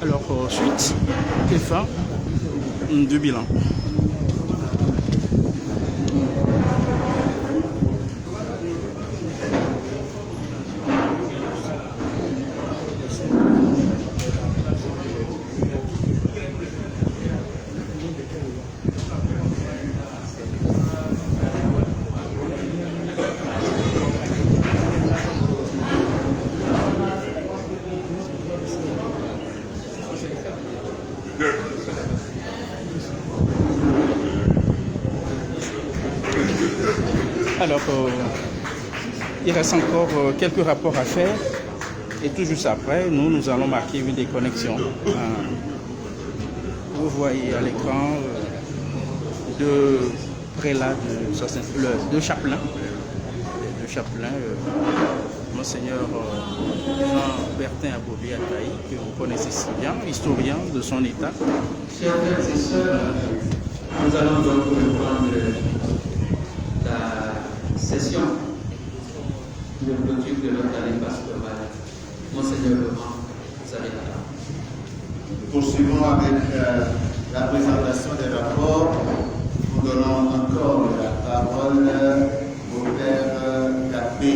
Alors, suite et fin du bilan. Alors, il reste encore quelques rapports à faire et tout juste après, nous allons marquer une déconnexion. Vous voyez à l'écran deux prélats de chapelain, Monseigneur Jean-Bertin Abobi-Ataï, que vous connaissez si bien, historien de son état. Chers frères et sœurs, nous allons donc reprendre la session de clôture de notre année pastorale. Monseigneur Laurent, vous avez la parole. Poursuivons avec la présentation des rapports. Nous donnons encore la parole au Père Gapé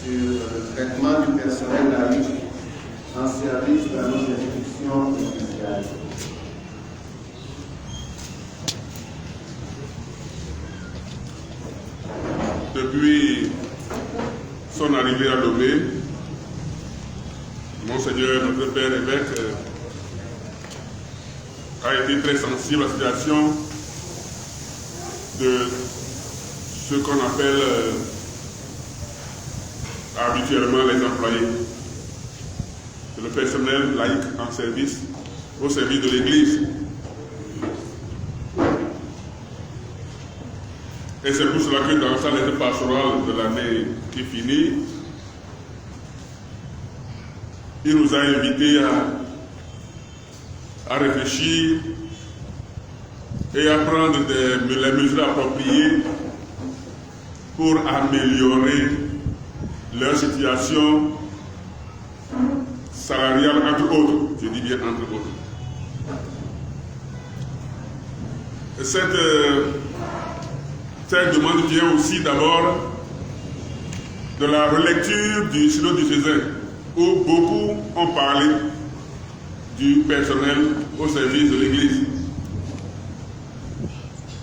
sur le traitement du personnel laïque en service dans nos institutions ecclésiales. Depuis son arrivée à Lomé, Monseigneur, notre Père évêque, a été très sensible à la situation de ce qu'on appelle habituellement les employés, le personnel laïque en service, au service de l'Église. Et c'est pour cela que dans sa lettre pastorale de l'année qui finit, il nous a invités à réfléchir et à prendre les mesures appropriées pour améliorer leur situation salariale, entre autres. Je dis bien entre autres. Cette demande vient aussi d'abord de la relecture du synode diocésain, où beaucoup ont parlé du personnel au service de l'Église.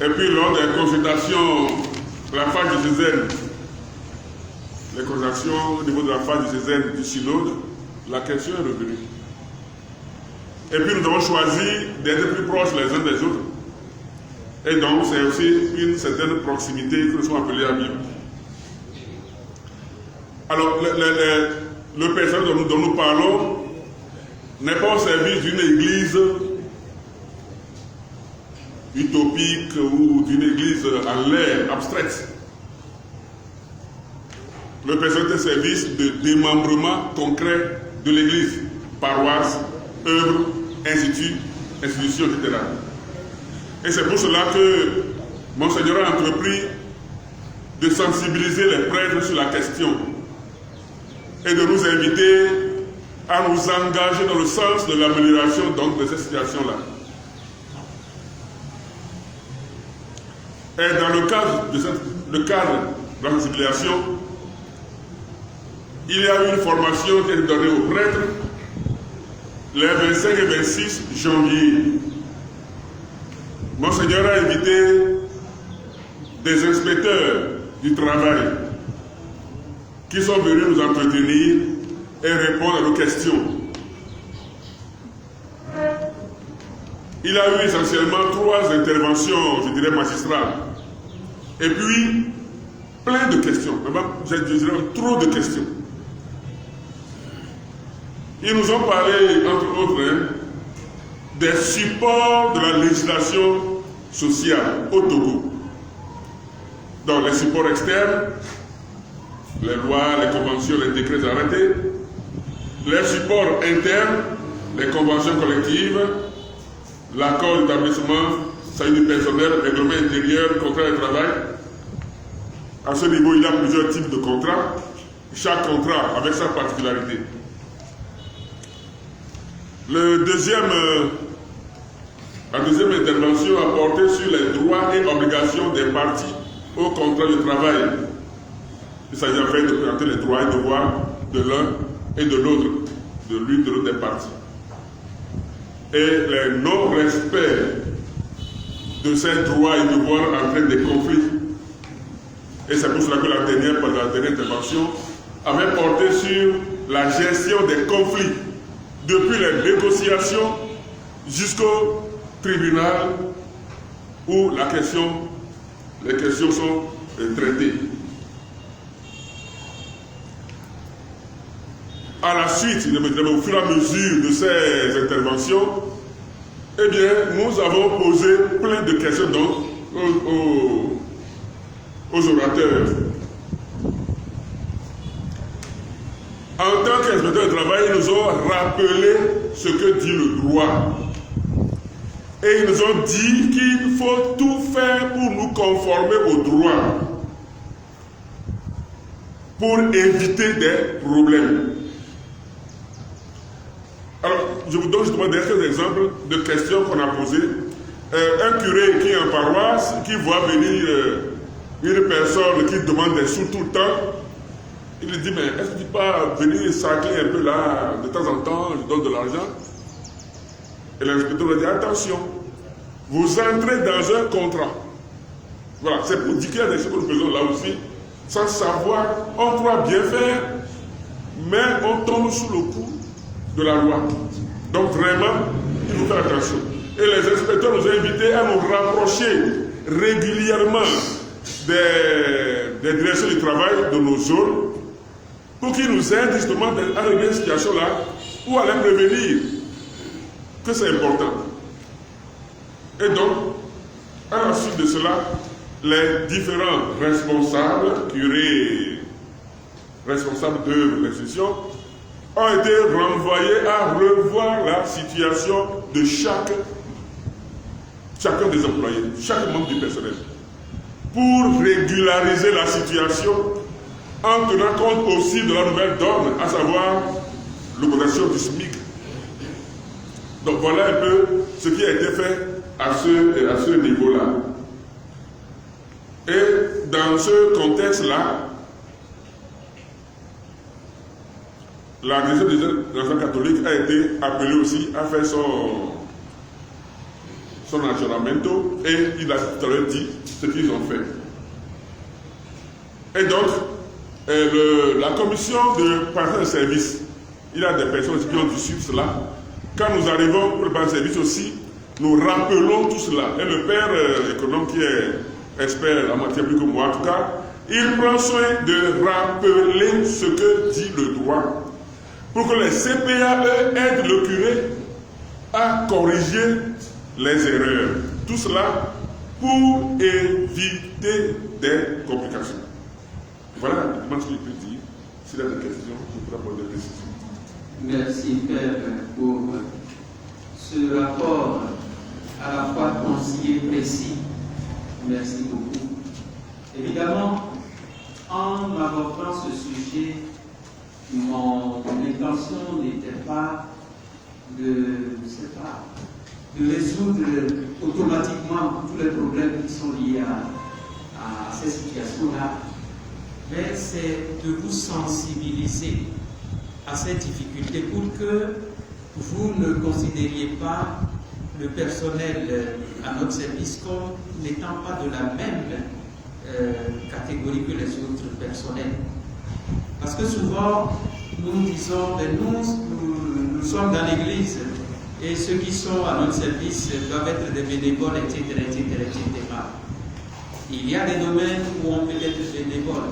Et puis lors des consultations de la phase diocésaine, les consultations au niveau de la phase diocésaine du synode, la question est revenue. Et puis nous avons choisi d'être plus proches les uns des autres. Et donc c'est aussi une certaine proximité que nous sommes appelés à vivre. Alors le personnel dont nous parlons n'est pas au service d'une église utopique ou d'une église en l'air, abstraite. Le personnel est un service de démembrement concret de l'église, paroisse, œuvre, institut, institution, etc. Et c'est pour cela que Monseigneur a entrepris de sensibiliser les prêtres sur la question et de nous inviter à nous engager dans le sens de l'amélioration donc de cette situation-là. Et dans le cadre de la sensibilisation, il y a eu une formation qui est donnée aux prêtres les 25 et 26 janvier. Monseigneur a invité des inspecteurs du travail qui sont venus nous entretenir et répondre à nos questions. Il a eu essentiellement 3 interventions, je dirais, magistrales. Et puis, plein de questions, je dirais trop de questions. Ils nous ont parlé, entre autres, des supports de la législation sociale au Togo. Donc les supports externes, les lois, les conventions, les décrets arrêtés, les supports internes, les conventions collectives, l'accord d'établissement, salut du personnel, règlement intérieur, contrat de travail. À ce niveau, il y a plusieurs types de contrats, chaque contrat avec sa particularité. La deuxième intervention a porté sur les droits et obligations des parties au contrat de travail. Il s'agit en fait de présenter les droits et devoirs de l'un et de l'autre, de l'une de l'autre des parties. Et les non-respects de ces droits et devoirs entraînent des conflits. Et c'est pour cela que la dernière intervention avait porté sur la gestion des conflits, depuis les négociations jusqu'au tribunal où les questions sont traitées. À la suite, au fur et à mesure de ces interventions, eh bien, nous avons posé plein de questions aux orateurs. En tant qu'inspecteurs de travail, ils nous ont rappelé ce que dit le droit. Et ils nous ont dit qu'il faut tout faire pour nous conformer au droit, pour éviter des problèmes. Alors, je vous donne justement quelques exemples de questions qu'on a posées. Un curé qui est en paroisse, qui voit venir une personne qui demande des sous tout le temps, il lui dit, mais est-ce que tu peux venir sacler un peu là, de temps en temps, je donne de l'argent? Et l'inspecteur lui dit, attention, vous entrez dans un contrat. Voilà, c'est pour dire qu'il y a des choses que nous faisons là aussi, sans savoir, on croit bien faire, mais on tombe sous le coup de la loi. Donc vraiment, il faut faire attention. Et les inspecteurs nous ont invités à nous rapprocher régulièrement des directions du travail de nos zones pour qu'ils nous aident justement à régler cette situation-là ou à les prévenir que c'est important. Et donc, à la suite de cela, les différents responsables, curés, responsables de l'institution, ont été renvoyés à revoir la situation de chacun des employés, chaque membre du personnel, pour régulariser la situation en tenant compte aussi de la nouvelle donne, à savoir l'augmentation du SMIC. Donc voilà un peu ce qui a été fait à ce niveau-là. Et dans ce contexte-là, la direction des enfants catholiques a été appelée aussi à faire son aggiornamento et il a tout à l'heure dit ce qu'ils ont fait. Et donc, la commission de partage de service, il y a des personnes qui ont dû suivre cela. Quand nous arrivons pour le partage de service aussi, nous rappelons tout cela. Et le père économe qui est expert en matière plus que moi en tout cas, il prend soin de rappeler ce que dit le droit pour que les CPA aident le curé à corriger les erreurs. Tout cela pour éviter des complications. Voilà ce que je peux dire. S'il y a des questions, je pourrais apporter des précisions. Merci Père pour ce rapport à la fois concis et précis. Merci beaucoup. Évidemment, en abordant ce sujet, mon intention n'était pas de résoudre automatiquement tous les problèmes qui sont liés à ces situations-là, mais c'est de vous sensibiliser à ces difficultés pour que vous ne considériez pas le personnel à notre service comme n'étant pas de la même catégorie que les autres personnels. Parce que souvent, nous disons, nous sommes dans l'église et ceux qui sont à notre service doivent être des bénévoles, etc., etc., etc. Il y a des domaines où on peut être bénévole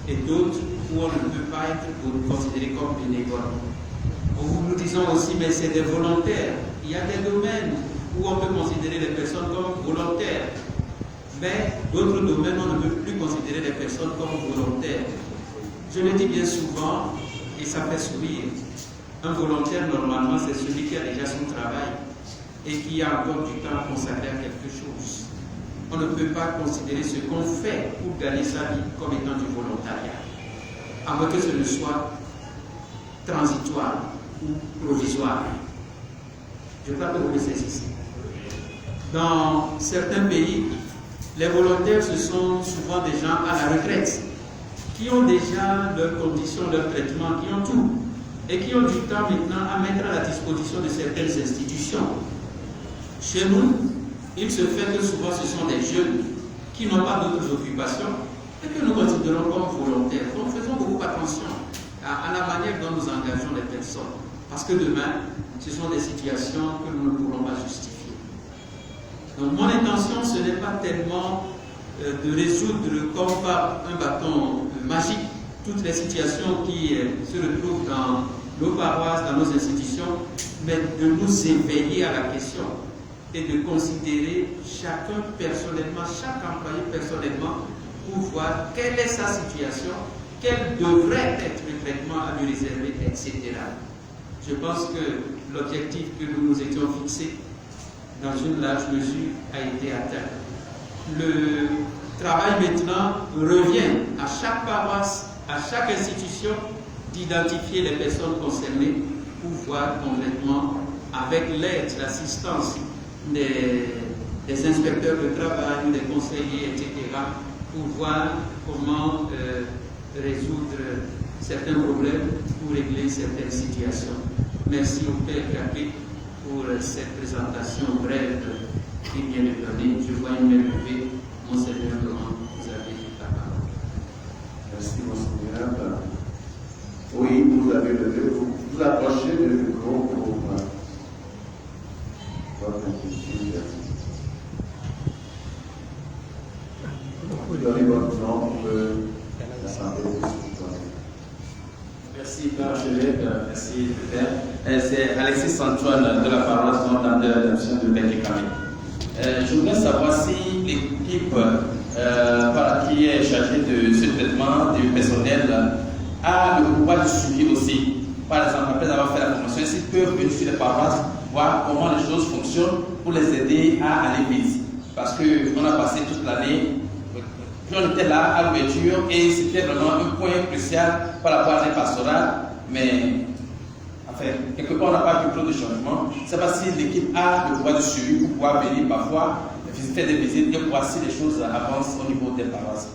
et d'autres où on ne peut pas être considéré comme bénévole. Nous disons aussi, mais c'est des volontaires. Il y a des domaines où on peut considérer les personnes comme volontaires, mais d'autres domaines, on ne peut plus considérer les personnes comme volontaires. Je le dis bien souvent, et ça fait sourire. Un volontaire, normalement, c'est celui qui a déjà son travail et qui a encore du temps consacré à quelque chose. On ne peut pas considérer ce qu'on fait pour gagner sa vie comme étant du volontariat, à moins que ce ne soit transitoire ou provisoire. Je crois que vous le saisissez. Dans certains pays, les volontaires, ce sont souvent des gens à la retraite, qui ont déjà leurs conditions, leurs traitements, qui ont tout, et qui ont du temps maintenant à mettre à la disposition de certaines institutions. Chez nous, il se fait que souvent ce sont des jeunes qui n'ont pas d'autres occupations et que nous considérons comme volontaires. Donc faisons beaucoup attention à la manière dont nous engageons les personnes, parce que demain, ce sont des situations que nous ne pourrons pas justifier. Donc mon intention, ce n'est pas tellement de résoudre comme par un bâton magique toutes les situations qui se retrouvent dans nos paroisses, dans nos institutions, mais de nous éveiller à la question et de considérer chacun personnellement, chaque employé personnellement, pour voir quelle est sa situation, quel devrait être le traitement à lui réserver, etc. Je pense que l'objectif que nous nous étions fixés dans une large mesure a été atteint. Le travail maintenant revient à chaque paroisse, à chaque institution, d'identifier les personnes concernées pour voir concrètement, avec l'aide, l'assistance des inspecteurs de travail, des conseillers, etc., pour voir comment résoudre certains problèmes ou régler certaines situations. Merci au Père Capé pour cette présentation brève et bien donnée. Je vois une main levée. Monseigneur Laurent, vous avez la parole. Merci, Monseigneur. Oui, vous avez levé, vous approchez du micro pour votre inquiétude. Vous donnez votre nom pour l'Assemblée citoyenne. Merci, Père Archevêque. Merci, Père. C'est Alexis Santoine de la paroisse Notre-Dame de l'Adoption de Benjicamé. Je voudrais savoir si l'équipe qui est chargée de ce traitement du personnel a le pouvoir de suivi aussi. Par exemple, après avoir fait la formation, s'ils peuvent venir sur les paroisses, voir comment les choses fonctionnent pour les aider à aller vite. Parce qu'on a passé toute l'année, puis on était là à l'ouverture et c'était vraiment un point crucial par rapport à la pastorale, mais enfin, quelque part on n'a pas vu trop de changements. Je ne sais pas si l'équipe a le pouvoir de suivi pour pouvoir venir parfois faire des visites et voir si les choses avancent au niveau des paroisses.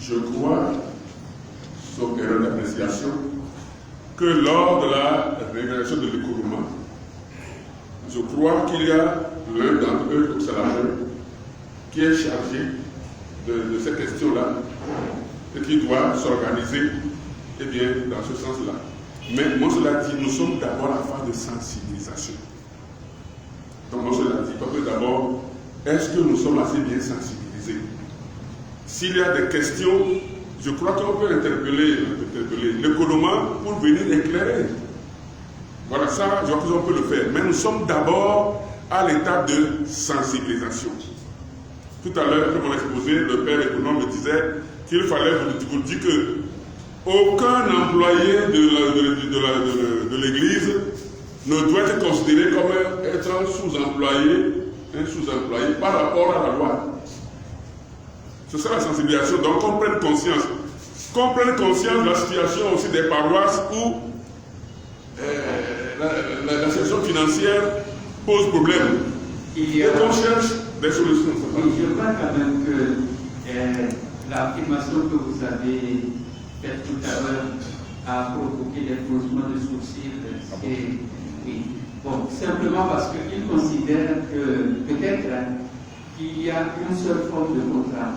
Je crois, sauf erreur d'appréciation, que lors de la révélation de l'écoulement, je crois qu'il y a l'un d'entre eux, l'observateur, qui est chargé de cette question-là et qui doit s'organiser dans ce sens-là. Mais moi, cela dit, nous sommes d'abord à la phase de sensibilisation. Donc, moi, cela dit, parce que d'abord, est-ce que nous sommes assez bien sensibilisés? S'il y a des questions, je crois qu'on peut interpeller l'économie pour venir éclairer. Voilà, ça, je crois qu'on peut le faire. Mais nous sommes d'abord à l'étape de sensibilisation. Tout à l'heure, dans mon exposé, le père économe me disait qu'il fallait vous dire que aucun employé de l'Église ne doit être considéré comme être un sous-employé par rapport à la loi. C'est ça la sensibilisation. Donc, qu'on prenne conscience. Qu'on prenne conscience de la situation aussi des paroisses où la situation financière pose problème. Et qu'on cherche des solutions. Je crois quand même que l'affirmation que vous avez faite tout à l'heure a provoqué des froncements de sourcils. Oui. Bon, simplement parce qu'il considère que peut-être qu'il y a une seule forme de contrat.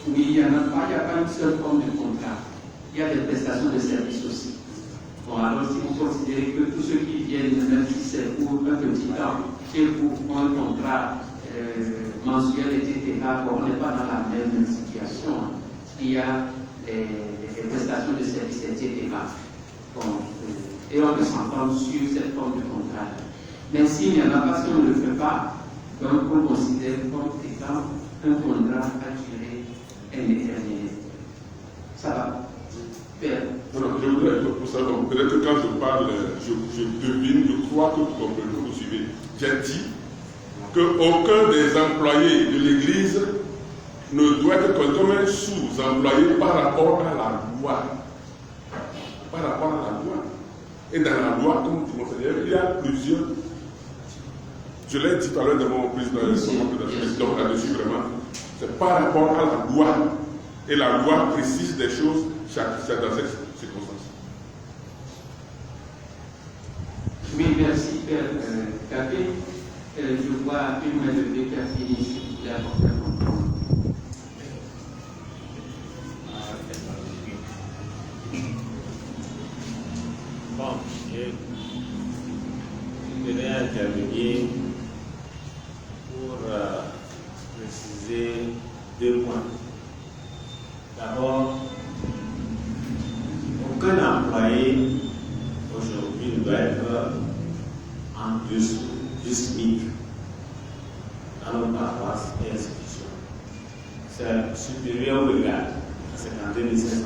Oui, il n'y a pas une seule forme de contrat. Il y a des prestations de services aussi. Bon, alors si vous considérez que tous ceux qui viennent, même si c'est pour un petit temps, et pour un contrat mensuel, etc., bon, on n'est pas dans la même situation. Il y a des prestations de services, etc. Bon, et on peut s'entendre sur cette forme de contrat. Mais s'il n'y en a pas, si on ne le fait pas, donc on considère comme étant un contrat à durée indéterminée. Ça va. Je voudrais pour ça, donc peut-être que quand je parle, je devine, je crois que vous comprenez, que vous suivez. J'ai dit qu'aucun des employés de l'Église ne doit être comme un sous-employé par rapport à la loi. Par rapport à la loi. Et dans la loi, comme dit Monseigneur, il y a plusieurs. Je l'ai dit tout à l'heure dans mon président, donc là-dessus vraiment, c'est par rapport à la loi. Et la loi précise des choses dans cette circonstance. Oui, merci, Père Capé. Je vois une main levée qui a fini, s'il vous plaît, apporter un contrôle. Bon, je vais intervenir pour préciser 2 points. D'abord, aucun employé aujourd'hui ne doit être en dessous du SMIC dans nos paroisses et institutions. C'est supérieur ou égal à 52 500.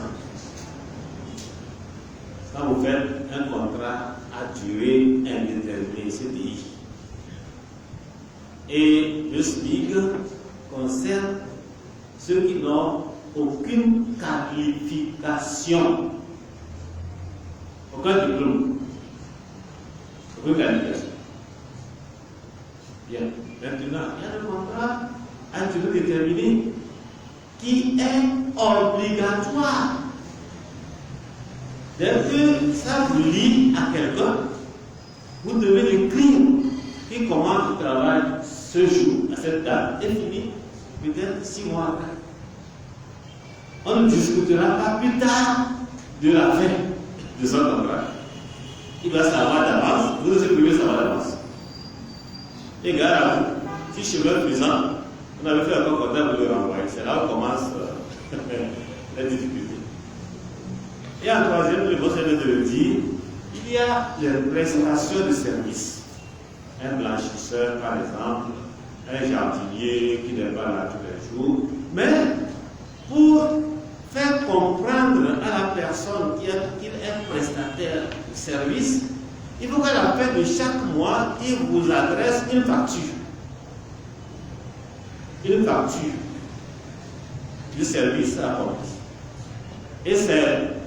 Quand vous faites un contrat à durée indéterminée, CDI, et le SMIC concerne ceux qui n'ont aucune qualification, aucun diplôme, aucune qualification. Bien, maintenant, il y a le contrat à durée déterminée qui est obligatoire. Dès que ça vous lie à quelqu'un, vous devez l'écrire. Il commence le travail ce jour, à cette date, et finit peut-être 6 mois après. On ne discutera pas plus tard de la fin de son contrat. Il va savoir d'avance, vous aussi pouvez savoir d'avance. Et gare à vous, si chemin faisant, on avait fait un contrat pour le renvoyer. C'est là où commence la difficulté. Et en troisième, le Conseil de le dire, il y a les prestations de services. Un blanchisseur, par exemple, un jardinier qui n'est pas là tous les jours. Mais pour faire comprendre à la personne qu'il est prestataire de service, il faut qu'à la fin de chaque mois, il vous adresse une facture. Une facture du service à accompli. Et c'est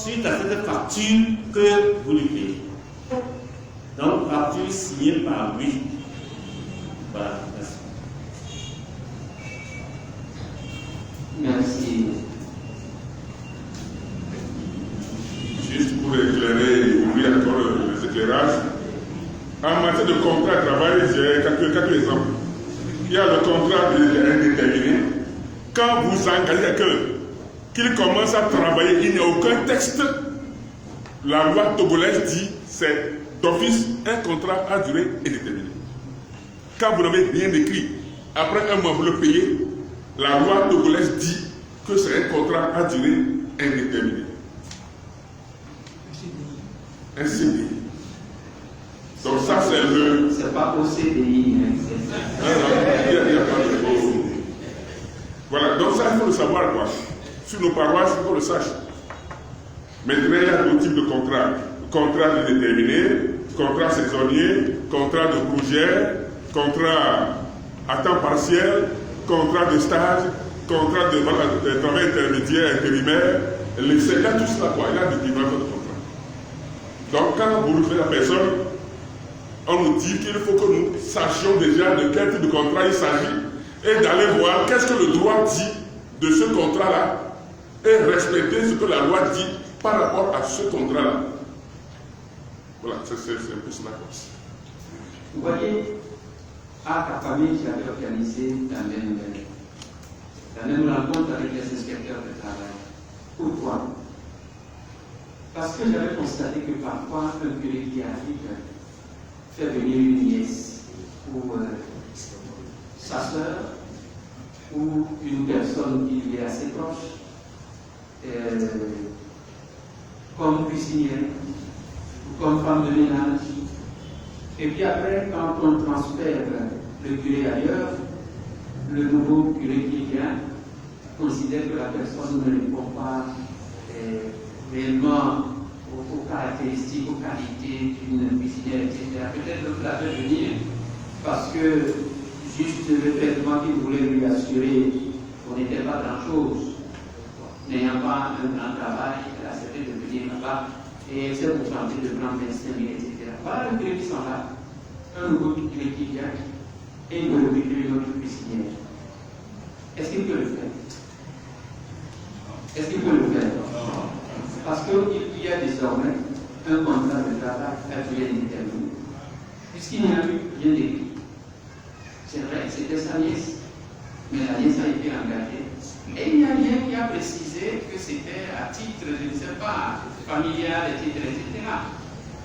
suite à cette facture que vous lui payez. Donc, facture signée par lui. Voilà, merci. Merci. Juste pour éclairer et ouvrir encore les éclairages, en matière de contrat de travail, j'ai quelques exemples. Il y a le contrat indéterminé. Quand vous engagez quelqu'un qu'il commence à travailler, il n'y a aucun texte. La loi togolaise dit c'est d'office un contrat à durée indéterminée. Quand vous n'avez rien écrit, après un mois vous le payez, la loi togolaise dit que c'est un contrat à durée indéterminée. Un CDI. Donc ça c'est le... C'est pas au CDI, c'est ça. Non, il n'y a pas de... Voilà, donc ça il faut le savoir quoi. Sur nos paroisses, il faut qu'on le sache. Maintenant, il y a d'autres types de contrats. Contrat déterminé, contrat saisonnier, contrat de bourgère, contrat à temps partiel, contrat de stage, contrat de travail intermédiaire, intérimaire. Il y a tout cela quoi. Il y a des différents de contrats. Donc, quand vous recevez la personne, on nous dit qu'il faut que nous sachions déjà de quel type de contrat il s'agit et d'aller voir qu'est-ce que le droit dit de ce contrat-là et respecter ce que la loi dit par rapport à ce contrat-là. Voilà, c'est un peu cela. Vous voyez, à Kapamé, j'avais organisé la même rencontre avec les inspecteurs de travail. Pourquoi? Parce que j'avais constaté que parfois, un curé qui arrive fait venir une nièce ou sa soeur ou une personne qui lui est assez proche comme cuisinière ou comme femme de ménage. Et puis après, quand on transfère le curé ailleurs, le nouveau curé qui vient considère que la personne ne répond pas réellement aux caractéristiques, aux qualités d'une cuisinière, etc. Peut-être que la fait venir parce que juste le traitement qu'il voulait lui assurer, on n'était pas grand-chose. N'ayant pas un grand travail, elle a accepté de venir là-bas et elle s'est contentée de prendre 25 000, etc. Voilà le crédit sont là. Un nouveau crédit qui vient et il veut recruter une autre cuisinière. Est-ce qu'il peut le faire? Est-ce qu'il peut le faire? Parce qu'il y a désormais un contrat de travail à durée indéterminée. Puisqu'il n'y a eu rien d'écrit. C'est vrai, c'était sa nièce, mais la nièce a été engagée. Et il n'y a rien qui a précisé que c'était à titre, je ne sais pas, familial, etc.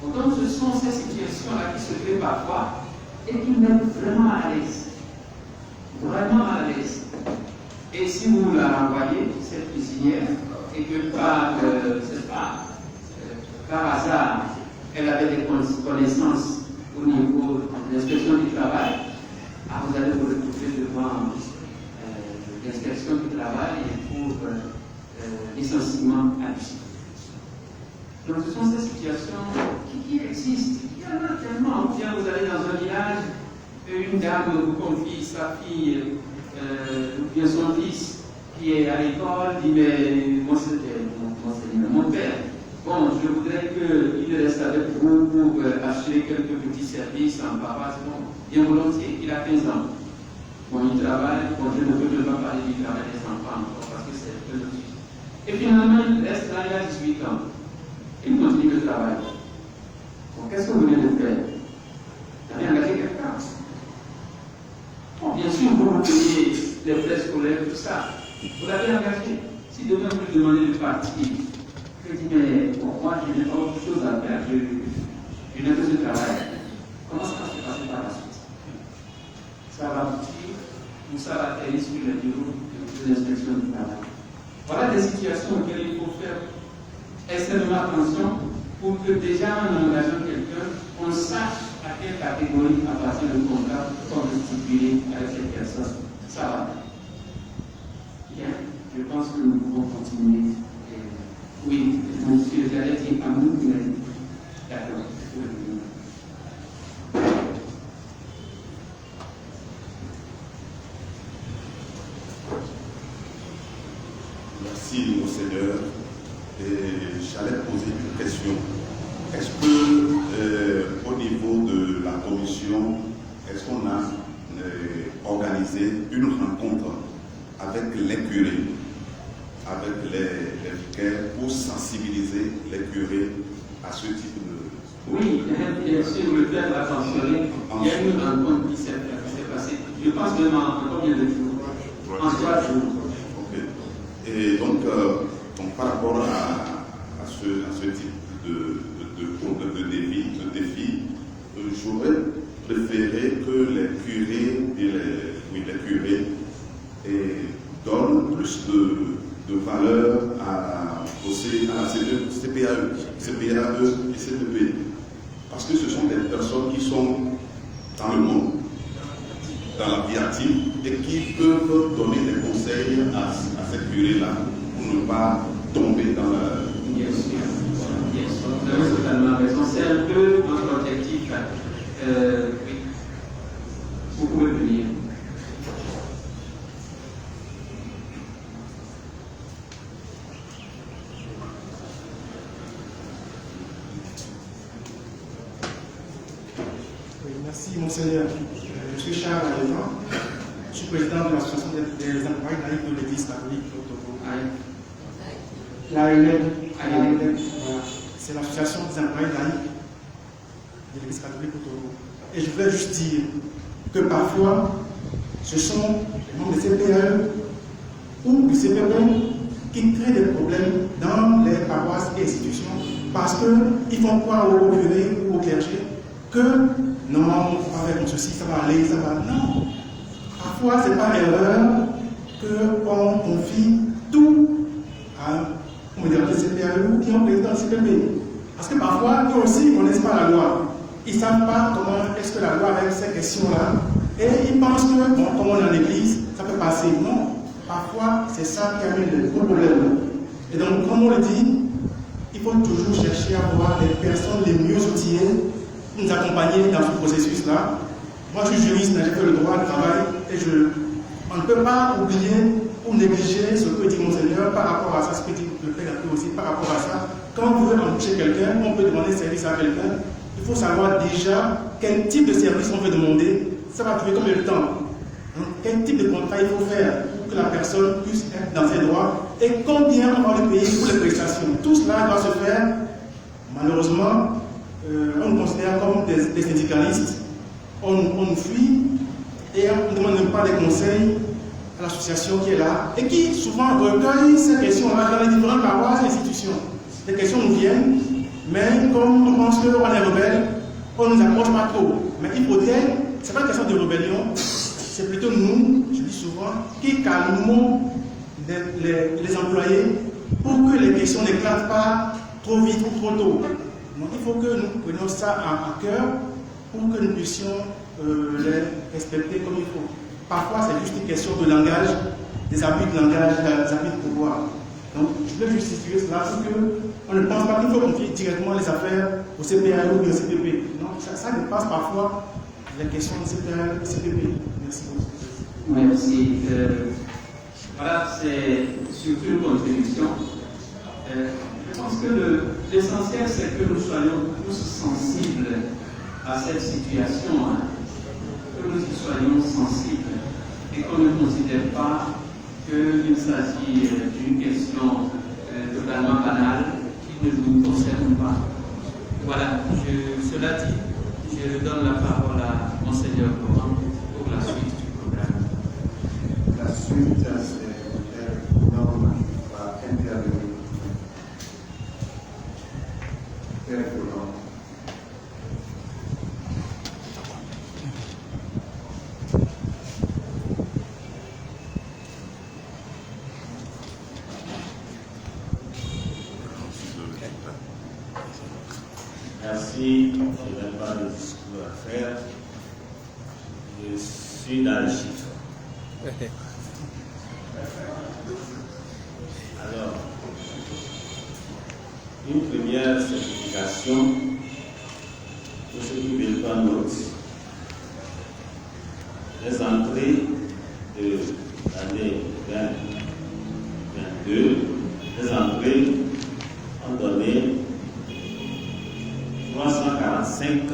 Donc ce sont ces situations-là qui se créent parfois et qui mettent vraiment à l'aise. Vraiment à l'aise. Et si vous la renvoyez, cette cuisinière, et que par hasard, elle avait des connaissances au niveau de l'inspection du travail, vous allez vous retrouver devant l'inspection du travail et pour licenciement abusif. Donc ce sont ces situations qui existent. Il y en a tellement. Bien, vous allez dans un village, une dame vous confie sa fille, ou bien son fils, qui est à l'école, dit mais moi c'était mon père. Bon, je voudrais qu'il reste avec vous pour acheter quelques petits services en papa. C'est bon, bien volontiers, il a 15 ans. Bon, il travaille, bon, je ne peux pas parler du travail des enfants encore parce que c'est un autre sujet. Et finalement, il reste là, il a 18 ans. Il continue le travail. Bon, qu'est-ce que vous venez de faire? Vous avez engagé quelqu'un? Bon, bien sûr, vous payez les frais scolaires, tout ça. Vous l'avez engagé. Si demain vous lui demandez de partir, je dis, mais bon, moi, je n'ai pas autre chose à faire, je n'ai que ce travail. Comment ça va se passer par la suite? Ça va aboutir ou ça va atterrir sur le bureau de l'inspection du travail. Voilà des situations auxquelles il faut faire extrêmement attention pour que déjà en engageant quelqu'un, on sache à quelle catégorie appartient le contrat qu'on veut stipuler avec cette personne. Ça va. Bien, je pense que nous pouvons continuer. Oui, monsieur, j'allais dire à nous, mais d'accord. Merci, Monseigneur. Et j'allais poser une question. Est-ce que, au niveau de la commission, est-ce qu'on a organisé une rencontre avec les curés, avec les vicaires, pour sensibiliser les curés à ce type de... Oui, bien sûr, le père l'a mentionné. Il y a eu une rencontre qui s'est passée. Je pense même en combien de jours? En 3 jours. Ok. Et donc par rapport à ce type de défi, j'aurais préféré que les curés donnent plus de valeur à la CPAE et CPP. Parce que ce sont des personnes qui sont dans le monde, dans la vie active, et qui peuvent donner des conseils à ces curés-là pour ne pas tomber dans la... Bien sûr, vous avez totalement raison. C'est un peu notre objectif. Oui. Vous pouvez venir. Merci, Monseigneur. Je suis Charles Allézan. Je suis président de l'association des employés laïcs de l'Église catholique au Togo. Voilà. C'est l'association des employés laïcs de l'Église catholique au Togo. Et je voudrais juste dire que parfois, ce sont les membres des CPAE ou du CPP qui créent des problèmes dans les paroisses et institutions parce qu'ils font croire aux curés ou au clergé que non, on va faire comme ceci, ça va aller, ça va. Non. Parfois, ce n'est pas erreur qu'on confie tout à le CPAE ou bien au président du CPP. Parce que parfois, eux aussi, ils ne connaissent pas la loi. Ils ne savent pas comment est-ce que la loi règle ces questions-là. Et ils pensent que, bon, comme on est en église, ça peut passer. Non. Parfois, c'est ça qui amène le gros problème. Et donc, comme on le dit, il faut toujours chercher à voir les personnes les mieux outillées pour nous accompagner dans ce processus-là. Moi, je suis juriste, j'ai fait le droit du travail et on ne peut pas oublier ou négliger ce que dit Monseigneur par rapport à ça, ce que dit le Père aussi par rapport à ça. Quand vous voulez embaucher quelqu'un, on peut demander service à quelqu'un. Il faut savoir déjà quel type de service on veut demander. Ça va durer combien de temps? Quel type de contrat il faut faire pour que la personne puisse être dans ses droits et combien on va lui payer pour les prestations. Tout cela doit se faire. Malheureusement, on nous considère comme des syndicalistes. On nous fuit et on ne demande même pas des conseils à l'association qui est là et qui souvent recueille ces questions-là dans les différentes paroisses et institutions. Les questions nous viennent, mais comme on pense qu'on est rebelle, on ne nous approche pas trop. Mais il faut dire, ce n'est pas une question de rébellion, c'est plutôt nous, je dis souvent, qui calmons les employés pour que les questions n'éclatent pas trop vite ou trop tôt. Donc il faut que nous prenions ça à cœur pour que nous puissions les respecter comme il faut. Parfois, c'est juste une question de langage, des abus de langage, des abus de pouvoir. Donc, je veux juste situer cela pour qu'on ne pense pas qu'il faut confier directement les affaires au CPA ou au CPP. Non, ça dépasse parfois les questions du CPA ou du CPP. Merci beaucoup. Merci. Voilà, c'est surtout une contribution. Je pense que l'essentiel, c'est que nous soyons tous sensibles à cette situation, que nous y soyons sensibles et qu'on ne considère pas qu'il s'agit d'une question totalement banale qui ne nous concerne pas. Voilà, cela dit, je donne la parole à Monseigneur Coran pour la suite du programme. La suite, c'est un homme qui va intervenir. Père Coran. Merci, je n'ai pas de discours à faire. Je suis dans les chiffres. Alors, une première certification pour ceux qui ne veulent pas note. Les entrées de l'année 2022, les entrées ont donné 345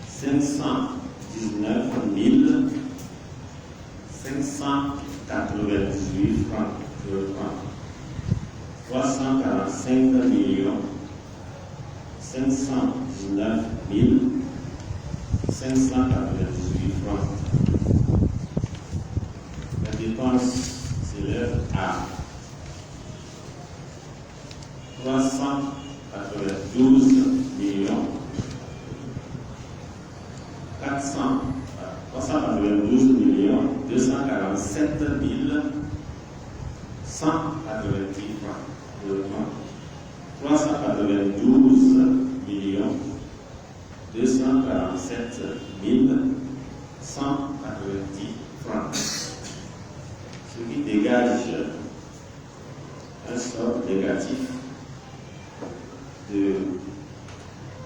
519 598 francs. 345 519 598 francs. La dépense s'élève à 392 millions 247 190 francs. 392 millions 247 190 francs. Ce qui dégage un sort négatif de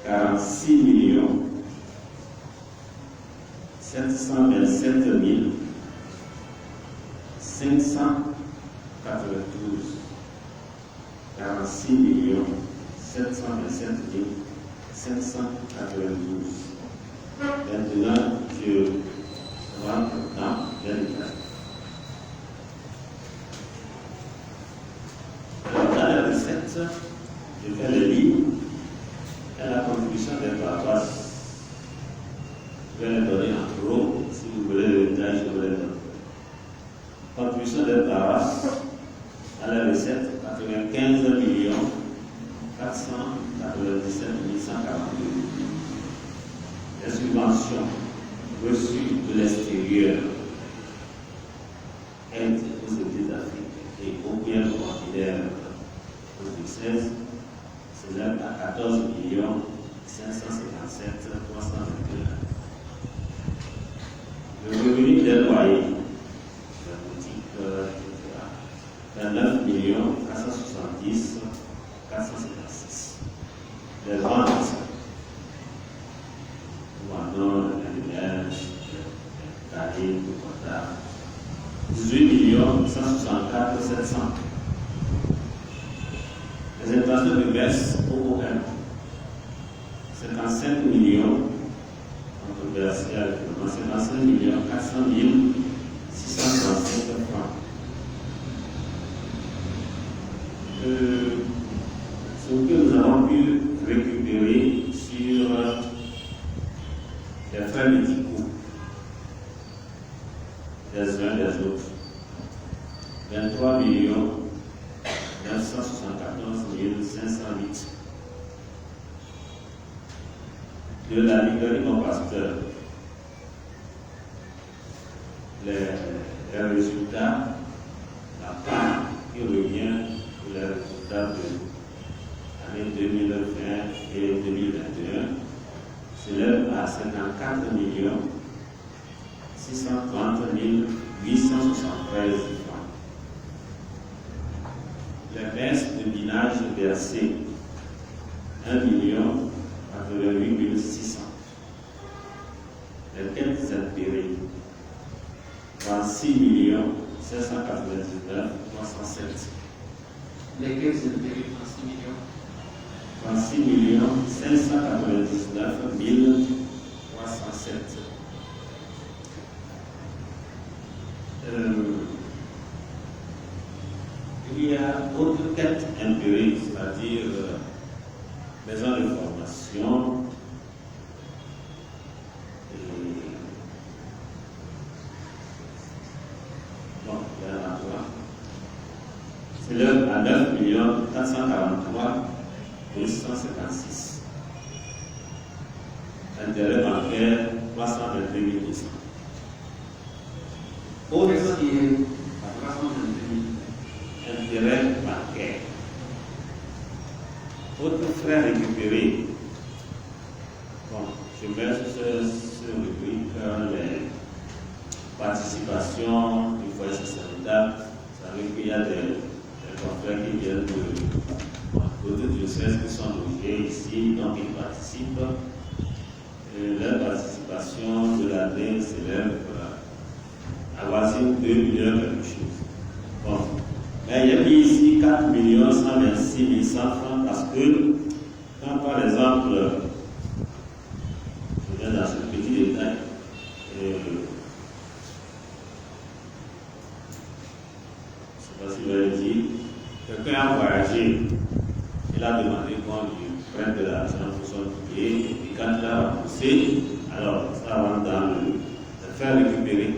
46 millions 727 592. 46 millions 727 592. Maintenant, je rentre dans les détails. Dans la recette, je vais le lire et la contribution des paroisses. Je vais les donner en gros. Si vous voulez le détail, je vais les donner. Contribution des paroisses à la recette 95 millions 497 142. Les subventions reçues de l'extérieur, aide aux États africains et aux biens ordinaires au 2016 s'élèvent à 14 millions 557 321. Le revenu des loyers, la boutique, etc., 29 millions 470 456. Les ventes, maison, les ménages, les carrés, le comptable. 18 164 700. Les intentions de baisse au OM. 55 millions, controversé avec le 55 millions 400 635 francs. Ce que nous avons pu récupérer sur les frais médicaux des uns des autres, 23 974 508. De la librairie Mon Pasteur, les résultats, la part qui revient pour les résultats de l'année 2020 et 2021 s'élève à 54 630 873 francs. Les baisses de binage versées, 1 88 600. Les quelques intérêts, 36 799 307. Les quelques intérêts, 36 millions. 36 599 307. Il y a autre quête impérique, c'est-à-dire maison de formation, c'est l'heure à 9 443 256. Intérêt bancaire 322 200. Autre qui est 322 000. Intérêt bancaire. Autres frais récupérés. Bon, je mets sur rubrique les participations du foyer sanitaire. Vous savez qu'il y a des confrères qui viennent d'autres diocèses qui sont logés ici, donc ils participent. Leur participation de l'année s'élève à voisine 2 millions quelque chose. Bon. Mais il y a mis ici 4 126 100 francs parce que, quand par exemple, je viens dans ce petit détail, je ne sais pas si vous l'avez dit, quelqu'un a voyagé, il a demandé qu'on lui prenne de l'argent pour son billet, et puis quand il a remboursé, alors ça rentre dans le faire récupérer.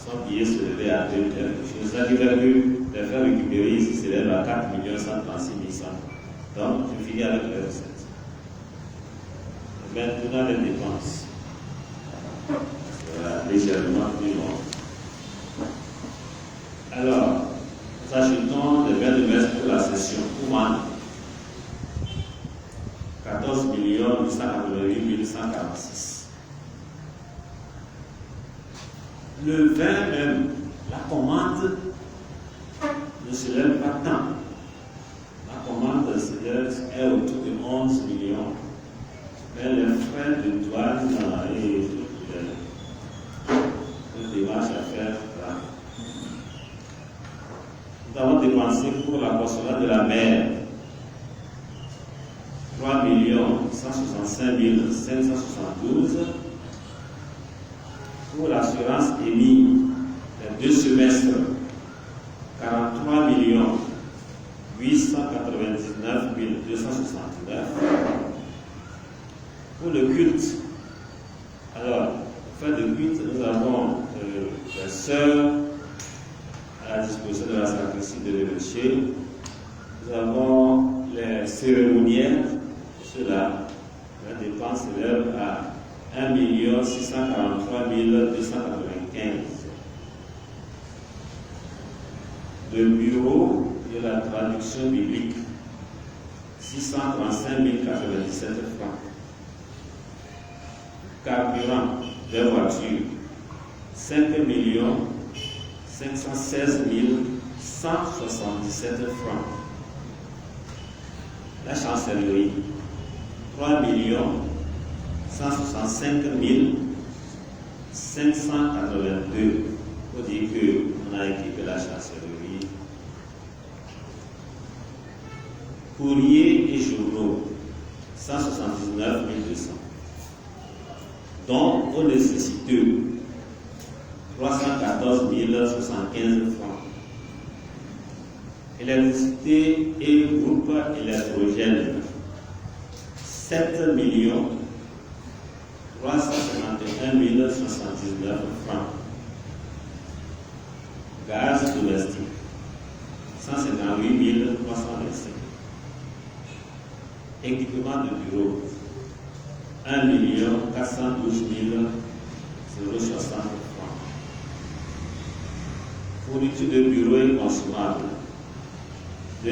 Son billet se levait à 2 quelque chose. Ça veut dire que les faire récupérer ici s'élève à 4 136 100. Donc, je finis avec les recettes. Maintenant, les dépenses. Ça sera légèrement plus long. Alors, nous achetons des biens de messe pour la session. Pour vendre 14 888 146. Le vin même, la commande ne se lève pas tant. La commande est autour de 11 millions. Mais les frais de douane et les démarches à faire, là. Nous avons dépensé pour la consolation de la mer 3 165 572. Pour l'assurance émise les 2 semestres, 43 899 269. Pour le culte, alors, pour faire le culte, nous avons les sœurs à la disposition de la sacristie de l'évêché. Nous avons les cérémoniaires, cela, la dépense s'élève à 1 643 295. Le bureau de la traduction biblique, 635 097 francs. Carburant de voiture, 5 516 177 francs. La chancellerie, 3 165 582. Il faut dire qu'on a équipé la chancellerie. Courriers et journaux, 179 200. Donc, aux nécessiteux, 314 075 francs. Électricité et groupe électrogène, 7 351 079 francs. Gaz domestique, 158 325. Équipement de bureau, 1 412 060 francs. Fourniture de bureau et consommables, 2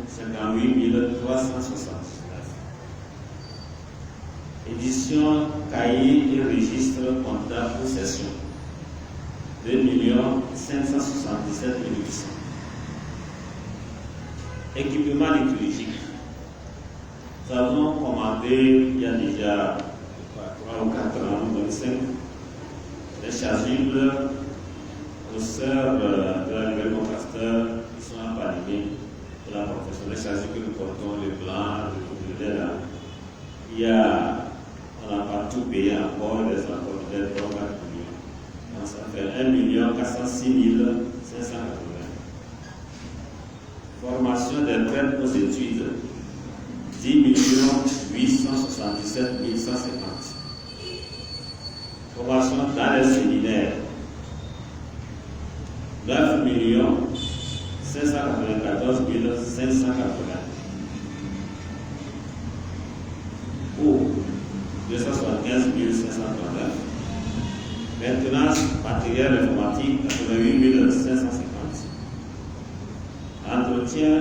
58 369. Édition, cahier et registre comptable possession, 2 577 800. Équipement liturgique. Nous avons commandé il y a déjà 3 ou 4 ans, 25, des chasubles aux sœurs de la nouvelle pasteur qui sont à Paris pour la profession. Les chasubles que nous portons, les blancs, le lait là. Il y a, on n'a pas tout payé encore, les accords de 3 millions. Donc ça fait 1 406 580. Formation des prêtres aux études, 10 877 150. Formation dans les séminaires, 9 594 580. Pour 275 539. Maintenance matériel informatique, 88 550. Entretien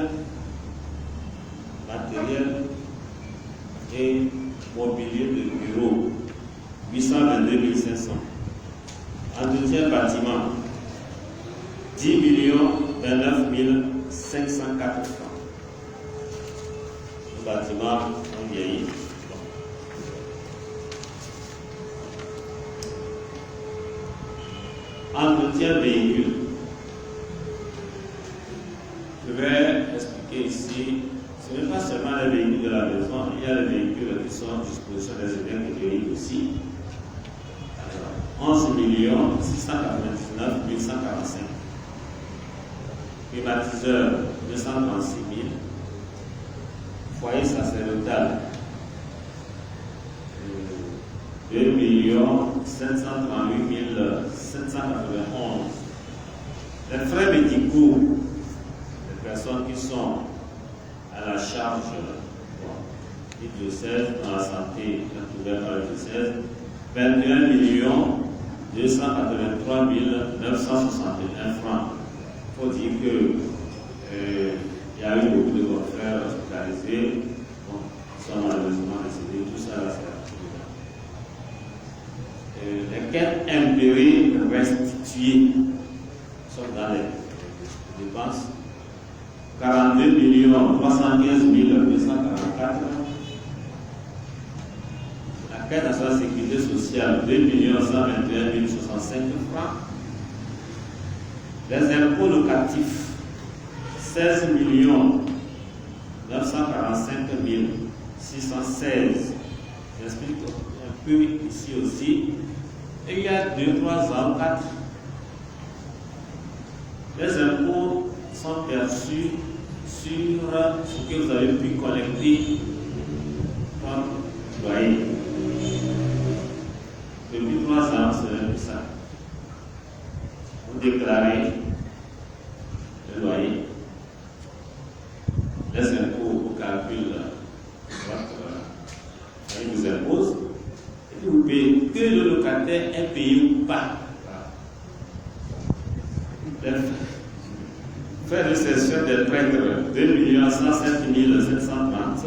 matériel et mobilier de bureau, 822 500. Entretien bâtiment, 10 29 504 francs. Le bâtiment en vieilli. Entretien véhicule. Je vais expliquer ici, ce n'est pas seulement les véhicules de la maison, il y a les véhicules qui sont à disposition des étudiants catholiques aussi. Alors, 11 699 145. Climatiseur, 236 000. Foyer sacerdotal, 2 538 791. Les frais médicaux, les personnes qui sont à la charge du diocèse dans la santé, couvert par le diocèse, 21 283 961 francs. Il faut dire que il y a eu beaucoup de confrères hospitalisés, qui sont malheureusement décédés, tout ça là, c'est les quêtes impérées restituées sont dans les dépenses. 42 315 244. La Caisse nationale de sécurité sociale, 2 121 065 francs. Les impôts locatifs, 16 945 616. J'explique un peu ici aussi. Et il y a 2, 3 ans, 4. Les impôts sont perçus sur ce que vous avez pu collecter comme loyer. Depuis 3 ans, c'est un peu ça. Vous déclarez le loyer, les impôts au calcul, il vous impose, et puis vous payez que le locataire est payé ou pas. Frais de cession des prêtres, 2 107 730.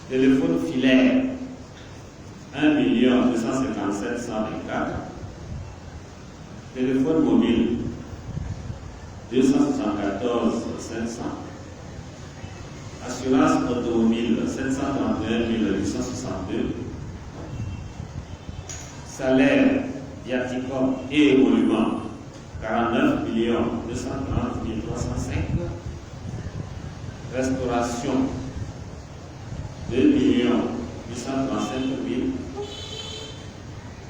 Téléphone filaire, 1 257 124. Téléphone mobile, 274 500. assurance automobile 731 862, salaire, viaticum et émolument 49 240 305, restauration 2 835 000,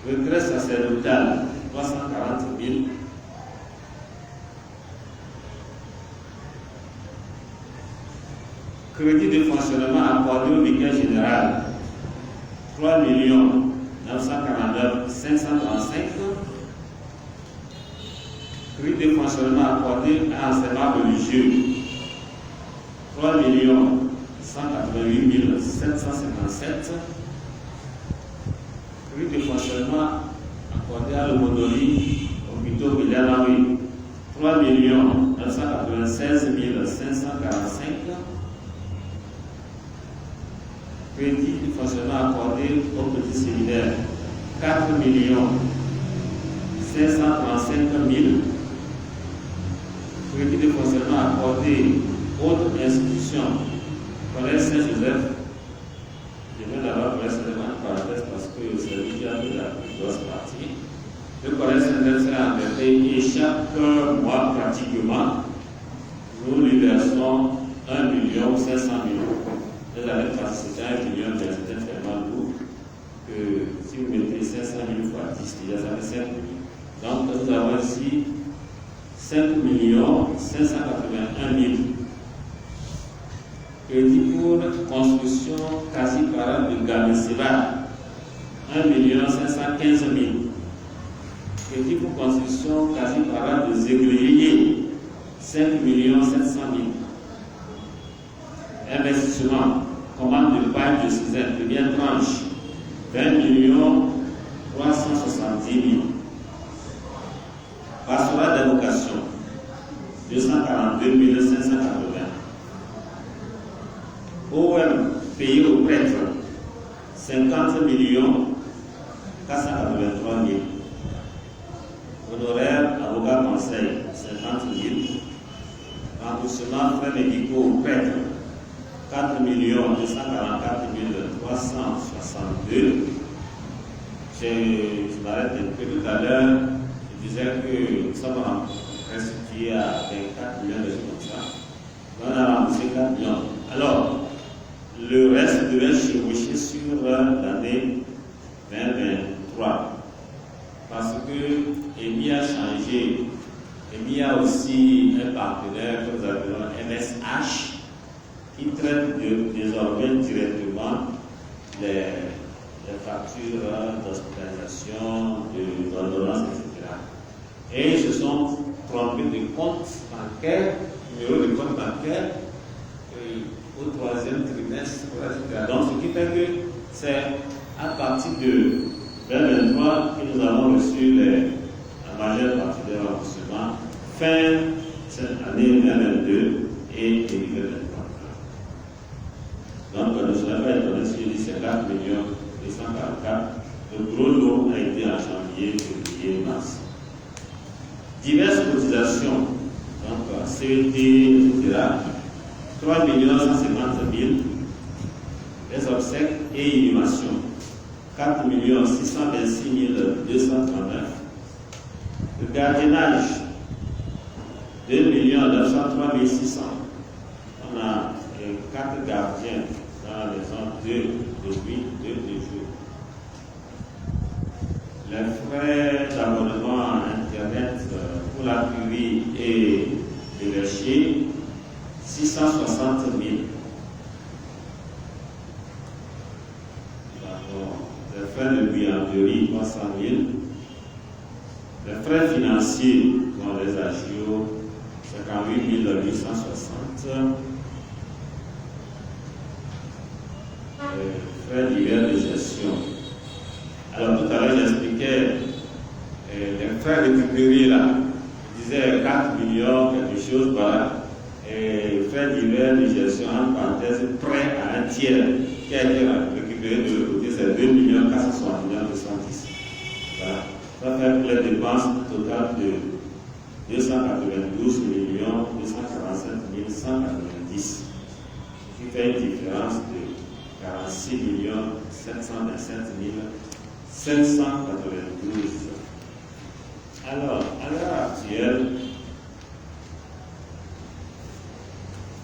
retraite sacerdotale 340 000, crédit de fonctionnement accordé au vicaire général 3 949 535, crédit de fonctionnement accordé à l'enseignement religieux 3 188 757, crédit de fonctionnement accordé à l'aumônerie hôpitaux Villeneuve 3 996 545, crédit de fonctionnement accordé au petit séminaire 4 535 000, crédit de fonctionnement accordé autres institutions, Collège Saint-Joseph, je vais d'abord Collège Saint-Joseph en parenthèse parce que c'est lui qui a fait la plus grosse partie. Le Collège Saint-Joseph sera engagé et chaque mois pratiquement, nous lui versons 1 500 000. Vous avez passé 1 million, mais c'était tellement lourd que si vous mettez 500 000 fois 10, déjà ça fait 5 millions. Donc nous avons ici 5 581 000. Crédit pour construction quasi parade de Gameseba 1 515 000. Crédit pour construction quasi parade de Zégulier 5 700 000. Investissement, commande de paille de Suzanne, première tranche, 20 370 000. Pastorat d'évocation, 242 580. OM payé aux prêtres, 50 483 000. Honoraire avocat conseil, 50 000. Remboursement frais médicaux aux prêtres, 4 244 362. Je m'arrête un peu tout à l'heure. Je disais que nous sommes restitués à 24 millions de choses comme ça. On a remboursé 4 millions. Alors, le reste devait chevaucher sur l'année 2023. Parce que EMI a changé. EMI a aussi un partenaire que nous appelons MSH qui traite désormais directement les factures d'hospitalisation, d'ordonnance, etc. Et ils se sont trompés de compte bancaire, numéro de compte bancaire, au 3e trimestre, etc. Donc, ce qui fait que c'est à partir de 2023 que nous avons reçu la majeure partie des remboursements, fin cette année 2022 et début 2023. Donc, je ne serais pas étonné si je dis c'est 4 244. Le gros lot a été en janvier, février, mars. Diverses cotisations, donc CET, etc. 3 150 000. Les obsèques et inhumations, 4 626 239. Le gardiennage, 2 903 600. On a 4 gardiens dans la maison, 2 de nuit, 2 de jour. Les frais d'abonnement Internet pour la curie et l'évêché, 660 000. Les frais de buanderie, 300 000. Les frais financiers, dans les agios, 58 860. Frais divers de gestion. Alors tout à l'heure j'expliquais les frais récupérés là, je disais 4 millions, quelque chose, voilà. Et frais divers de gestion, en parenthèse, prêt à un tiers qui a été récupéré de l'autre côté, c'est 2 461 210. Voilà. Ça fait les dépenses totales de 292 247 190. Ce qui fait une différence de 46 727 792. Alors, à l'heure actuelle,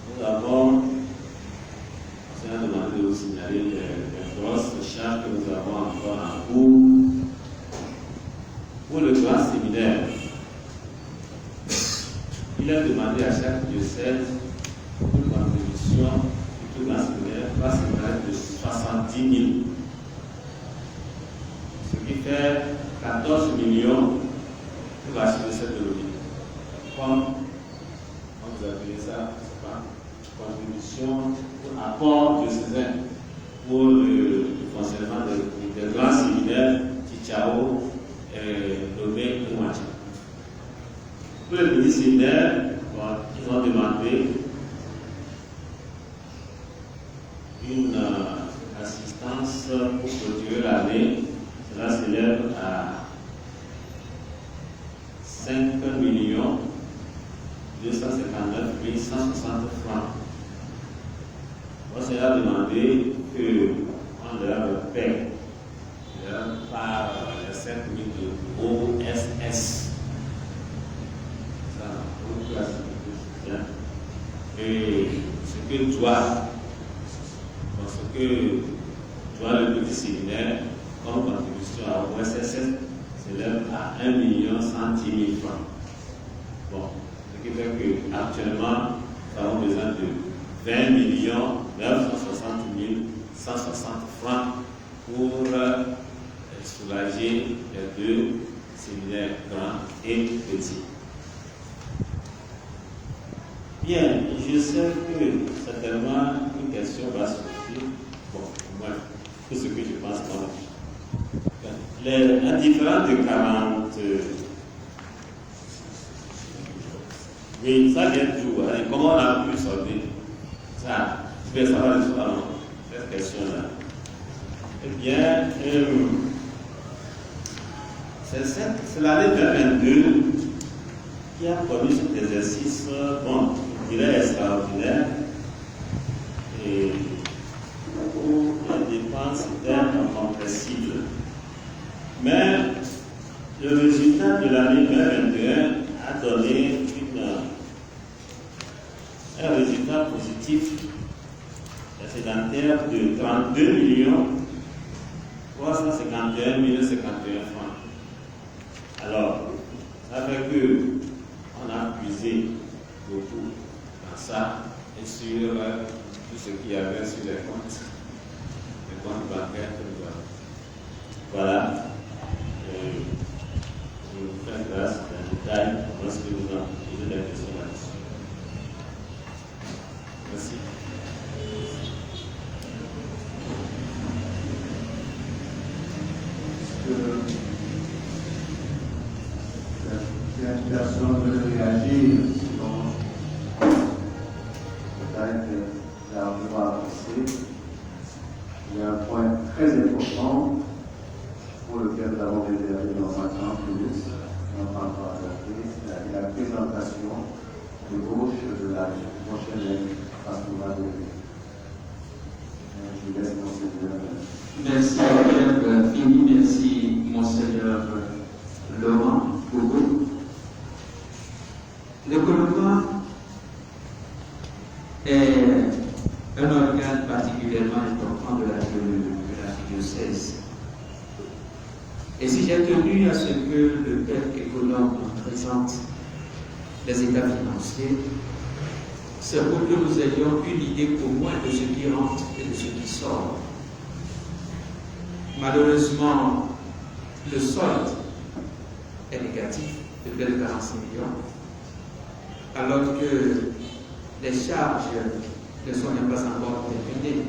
nous avons, on a demandé de vous signaler les grosses charges que nous avons encore en cours pour le grand séminaire. Il a demandé à chaque diocèse une contribution du tout grand séminaire va se mettre de 70 000, ce qui fait 14 millions pour assurer cette levée. Comme vous appelez ça, contribution, apport diocésain pour le fonctionnement des grands séminaires Tichao et Lomé et Moitié. Pour le petit séminaire, ils ont demandé une assistance pour clôturer l'année. Cela s'élève à 5 259 160 francs. On s'est demandé qu'on leur paie par les 5 000 de OSS. Et ce que doit le petit séminaire comme contribution à OSS s'élève à 1 110 000 francs. Bon, ce qui fait qu'actuellement, nous avons besoin de 20 960 160 francs pour soulager les deux séminaires grands et petits. Bien, je sais que certainement une question va sortir. Bon, moi, tout ce que je pense moi. Un différent de 40. Oui, ça vient toujours. Hein. Comment on a pu solver ça? Je vais savoir cette question-là. Eh bien, c'est l'année 2022 qui a connu cet exercice, bon, je dirais extraordinaire, et où les dépenses étaient incompressibles. Mais le résultat de l'année 2021 a donné un résultat positif excédentaire de 32 351 051 francs. Alors, ça fait que on a puisé beaucoup dans ça et sur tout ce qu'il y avait sur les comptes bancaires que nous avons. Voilà. Je vous fais grâce d'un détail lorsque vous en posez des questions là-dessus. Merci. La personne veut réagir selon le détail que l'argument avancé. Il y a un point très important pour lequel nous avons réservé dans 50 minutes, on va adopter, c'est la présentation de gauche de la prochaine pastorale de l'Église. Je laisse Monseigneur. Merci, Père Fini, merci, Monseigneur Laurent Bogo. Le Colomba est un organe particulièrement important de la diocèse. Et si j'ai tenu à ce que le Père Écolombe présente les états financiers, c'est pour que nous ayons une idée au moins de ce qui rentre et de ce qui sort. Malheureusement, le solde est négatif de près de 46 millions, alors que les charges ne sont même pas encore terminées.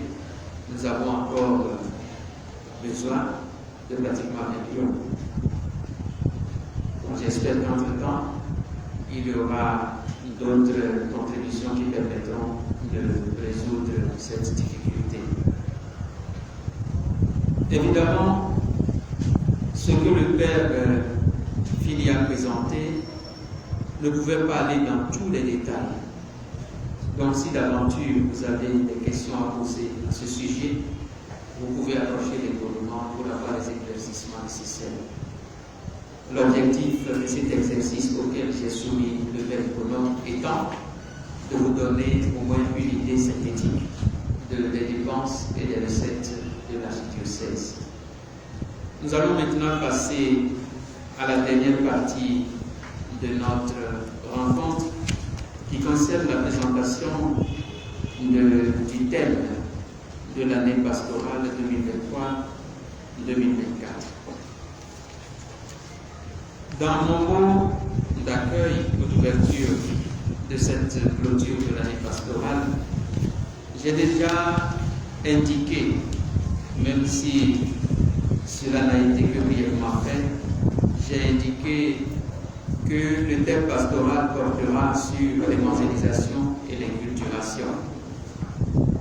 Nous avons encore besoin de pratiquement 1 million. Donc j'espère qu'entre-temps, il y aura d'autres contributions qui permettront de résoudre cette difficulté. Évidemment, ce que le Père Fini a présenté ne pouvait pas aller dans tous les détails. Donc si d'aventure vous avez des questions à poser à ce sujet, vous pouvez approcher les gouvernements pour avoir les éclaircissements nécessaires. L'objectif de cet exercice auquel j'ai soumis le père économe étant de vous donner au moins une idée synthétique des dépenses et des recettes de l'archidiocèse. Nous allons maintenant passer à la dernière partie de notre rencontre qui concerne la présentation du thème de l'année pastorale 2023-2024. Dans mon mot d'accueil ou d'ouverture de cette clôture de l'année pastorale, j'ai déjà indiqué, même si cela n'a été que brièvement fait, j'ai indiqué que le thème pastoral portera sur l'évangélisation et l'inculturation.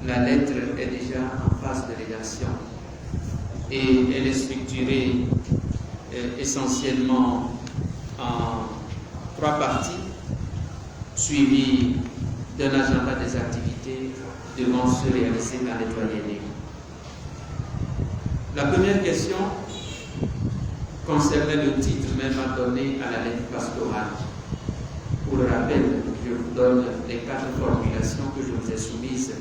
La lettre est déjà en phase de rédaction et elle est structurée essentiellement en 3 parties, suivies d'un agenda des activités devant se réaliser dans les doyennés. La première question concernait le titre même donné à la lettre pastorale. Pour le rappel, je vous donne les 4 formulations que je vous ai soumises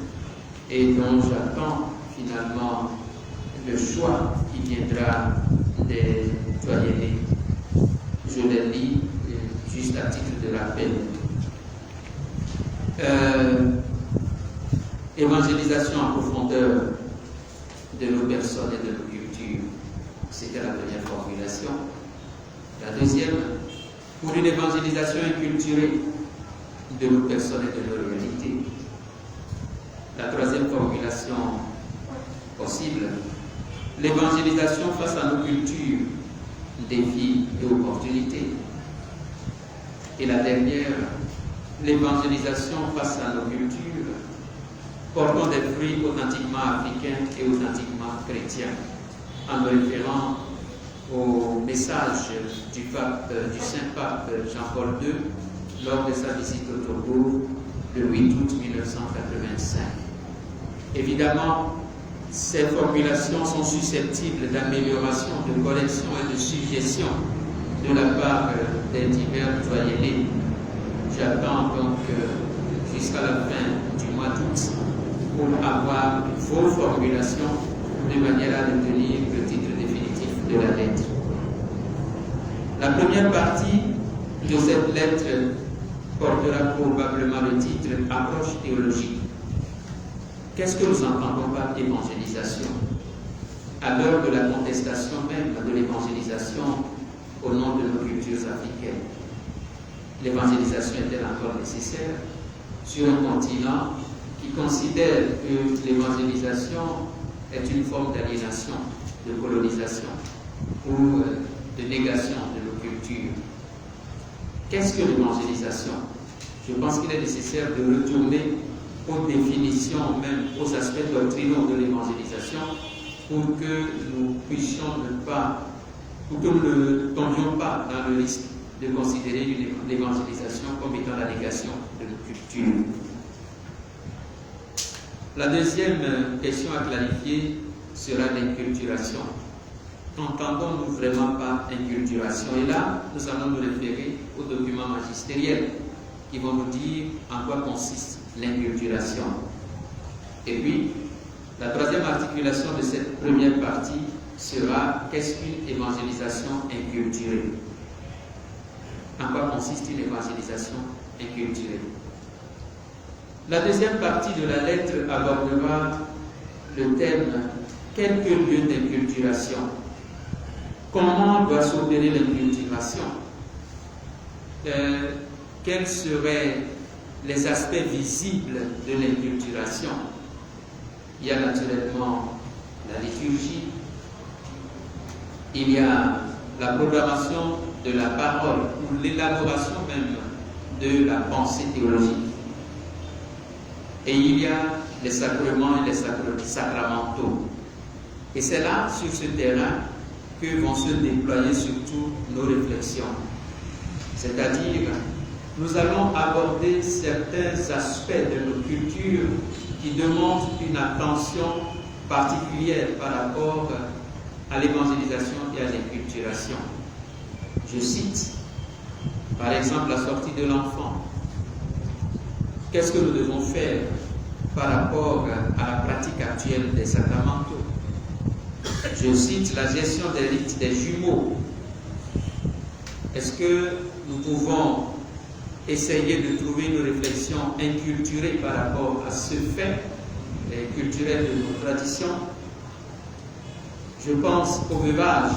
et dont j'attends finalement le choix qui viendra des doyennés. Je les lis juste à titre de rappel. Évangélisation en profondeur de nos personnes et de nos cultures. C'était la première formulation. La deuxième, pour une évangélisation inculturée de nos personnes et de nos réalités. La troisième formulation possible, l'évangélisation face à nos cultures, défis et opportunités. Et la dernière, l'évangélisation face à nos cultures, portant des fruits authentiquement africains et authentiquement chrétiens, en me référant au message du Saint-Pape Jean-Paul II lors de sa visite au Togo le 8 août 1985. Évidemment, ces formulations sont susceptibles d'amélioration, de correction et de suggestion de la part des divers doyennés. J'attends donc jusqu'à la fin du mois d'août pour avoir vos formulations de manière à retenir le titre définitif de la lettre. La première partie de cette lettre portera probablement le titre « Approche théologique ». Qu'est-ce que nous entendons par évangélisation? À l'heure de la contestation même de l'évangélisation au nom de nos cultures africaines, l'évangélisation est-elle encore nécessaire sur un continent qui considère que l'évangélisation est une forme d'aliénation, de colonisation ou de négation de nos cultures? Qu'est-ce que l'évangélisation? Je pense qu'il est nécessaire de retourner aux définitions, même aux aspects doctrinaux de l'évangélisation, pour que nous puissions pour que nous ne tombions pas dans le risque de considérer l'évangélisation comme étant la négation de nos cultures. La deuxième question à clarifier sera l'inculturation. Entendons-nous vraiment par inculturation? Et là, nous allons nous référer aux documents magistériels qui vont nous dire en quoi consiste l'inculturation. Et puis, la troisième articulation de cette première partie sera qu'est-ce qu'une évangélisation inculturée? En quoi consiste une évangélisation inculturée? La deuxième partie de la lettre abordera le thème quelques lieux d'inculturation. Comment doit s'opérer l'inculturation? Quels seraient les aspects visibles de l'inculturation? Il y a naturellement la liturgie, il y a la programmation de la parole ou l'élaboration même de la pensée théologique. Et il y a les sacrements et les sacramentaux. Et c'est là, sur ce terrain, que vont se déployer surtout nos réflexions. C'est-à-dire nous allons aborder certains aspects de nos cultures qui demandent une attention particulière par rapport à l'évangélisation et à l'inculturation. Je cite, par exemple, la sortie de l'enfant. Qu'est-ce que nous devons faire par rapport à la pratique actuelle des sacramentaux? Je cite la gestion des rites des jumeaux. Est-ce que nous pouvons essayer de trouver une réflexion inculturée par rapport à ce fait culturel de nos traditions? Je pense au veuvage.